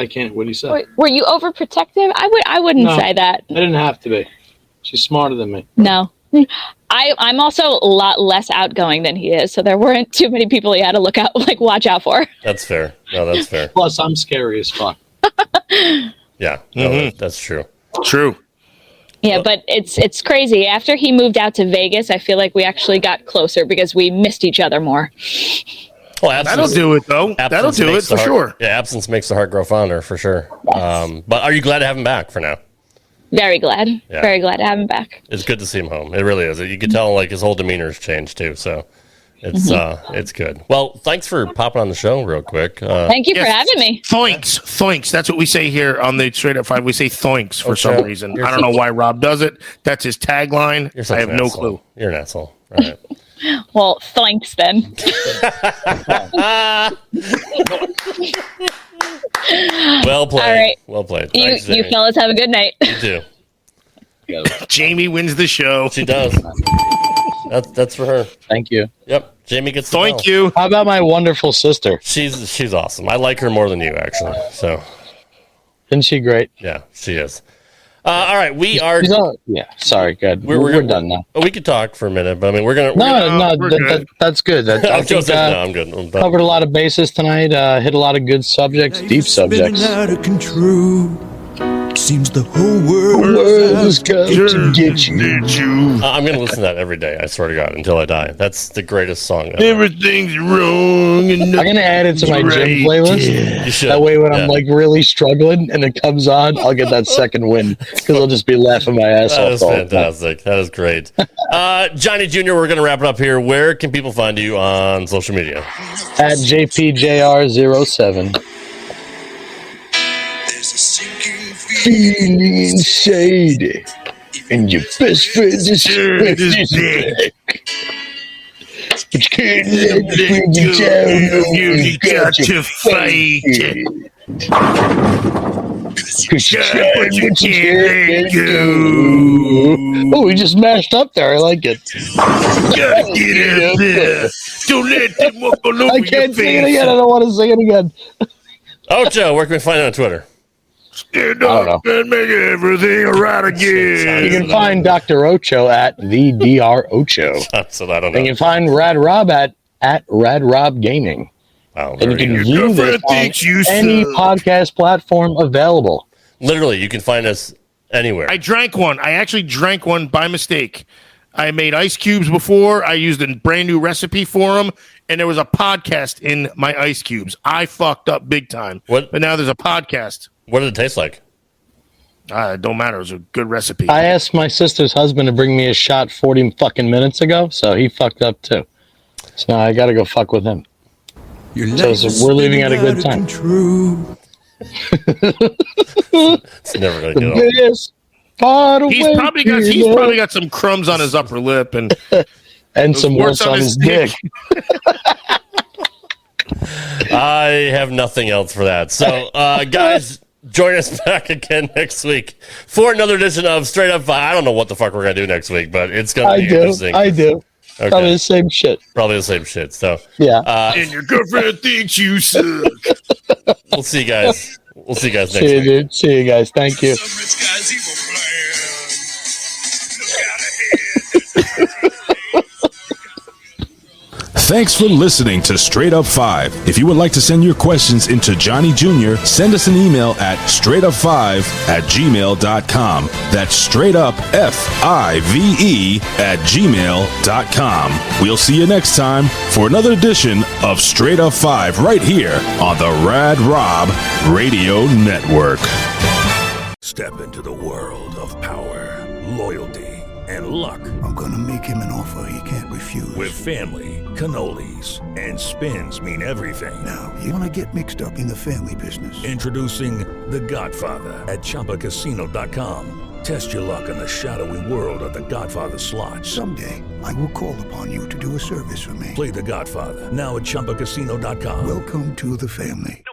can't. What do you say? Were you overprotective? I wouldn't say that. I didn't have to be. She's smarter than me. No. I'm also a lot less outgoing than he is, so there weren't too many people he had to watch out for. That's fair. No, that's fair. Plus, I'm scary as fuck. Yeah, no, that's true. True. Yeah, but it's crazy. After he moved out to Vegas, I feel like we actually got closer because we missed each other more. Well, that'll do it, though. That'll do it for sure. Yeah, absence makes the heart grow fonder, for sure. Yes. But are you glad to have him back for now? Very glad. Yeah. Very glad to have him back. It's good to see him home. It really is. You can tell his whole demeanor's changed too. So it's good. Well, thanks for popping on the show real quick. Thank you for having me. Thoinks. That's what we say here on the Straight Up 5. We say thoinks for some reason. I don't know why Rob does it. That's his tagline. I have no clue. You're an asshole. All right. Well, thanks then. Well played. All right. Well played. Thanks, you fellas have a good night. You too. Jamie wins the show. She does. That's for her. Thank you. Yep. Jamie gets the Thank you. How about my wonderful sister? She's awesome. I like her more than you, actually. So, isn't she great? Yeah, she is. All right, we are. Sorry, good. We're done now. We could talk for a minute, but I mean, we're gonna. That's good. I think, I'm good. I'm done. Covered a lot of bases tonight. Hit a lot of good subjects, deep subjects. Out of control. Seems the whole world is going to get you. I'm going to listen to that every day, I swear to God, until I die. That's the greatest song ever. Everything's wrong. And I'm going to add it to my gym playlist. You should. That way when I'm like really struggling and it comes on, I'll get that second win because I'll just be laughing my ass off. That is fantastic. That is great. Johnny Jr., we're going to wrap it up here. Where can people find you on social media? At JPJR07. Feeling inside, and your best friend is back. But you can't let it bring you down. You got to fight. Cause you can't, but you can't let go. Oh, we just mashed up there. I like it. Gotta get up there. Don't let them walk all over I can't your sing it face. again. I don't want to sing it again. Ocho, where can we find you on Twitter? Stand up and make everything right again. You can find Dr. Ocho at the Dr. Ocho. So I don't know. And you can find Rad Rob at Rad Rob Gaming. Wow, and you can Your view this girlfriend on thinks you any suck. podcast platform available. Literally, you can find us anywhere. I drank one. I actually drank one by mistake. I made ice cubes before. I used a brand new recipe for them, and there was a podcast in my ice cubes. I fucked up big time. What? But now there's a podcast. What did it taste like? It don't matter. It was a good recipe. I asked my sister's husband to bring me a shot 40 fucking minutes ago, so he fucked up too. So now I gotta go fuck with him. So we're leaving at a good time. It's never gonna get old. Biggest part of He's probably got some crumbs on his upper lip and some warts on his dick. I have nothing else for that. So, guys, join us back again next week for another edition of Straight Up 5. I don't know what the fuck we're gonna do next week, but it's gonna be interesting. I do. Okay. Probably the same shit. Probably the same shit. So yeah. And your girlfriend thinks you suck. We'll see you guys. We'll see you guys next See you, week. dude. See you guys. Thank you. Thanks for listening to Straight Up 5. If you would like to send your questions into Johnny Jr., send us an email at straightup5@gmail.com. That's straight up FIVE@gmail.com. We'll see you next time for another edition of Straight Up 5 right here on the Rad Rob Radio Network. Step into the world of power, loyalty, and luck. I'm gonna make him an offer he can't refuse. With family, cannolis, and spins mean everything. Now, you wanna get mixed up in the family business. Introducing The Godfather at ChumbaCasino.com. Test your luck in the shadowy world of The Godfather slot. Someday, I will call upon you to do a service for me. Play The Godfather now at ChumbaCasino.com. Welcome to the family.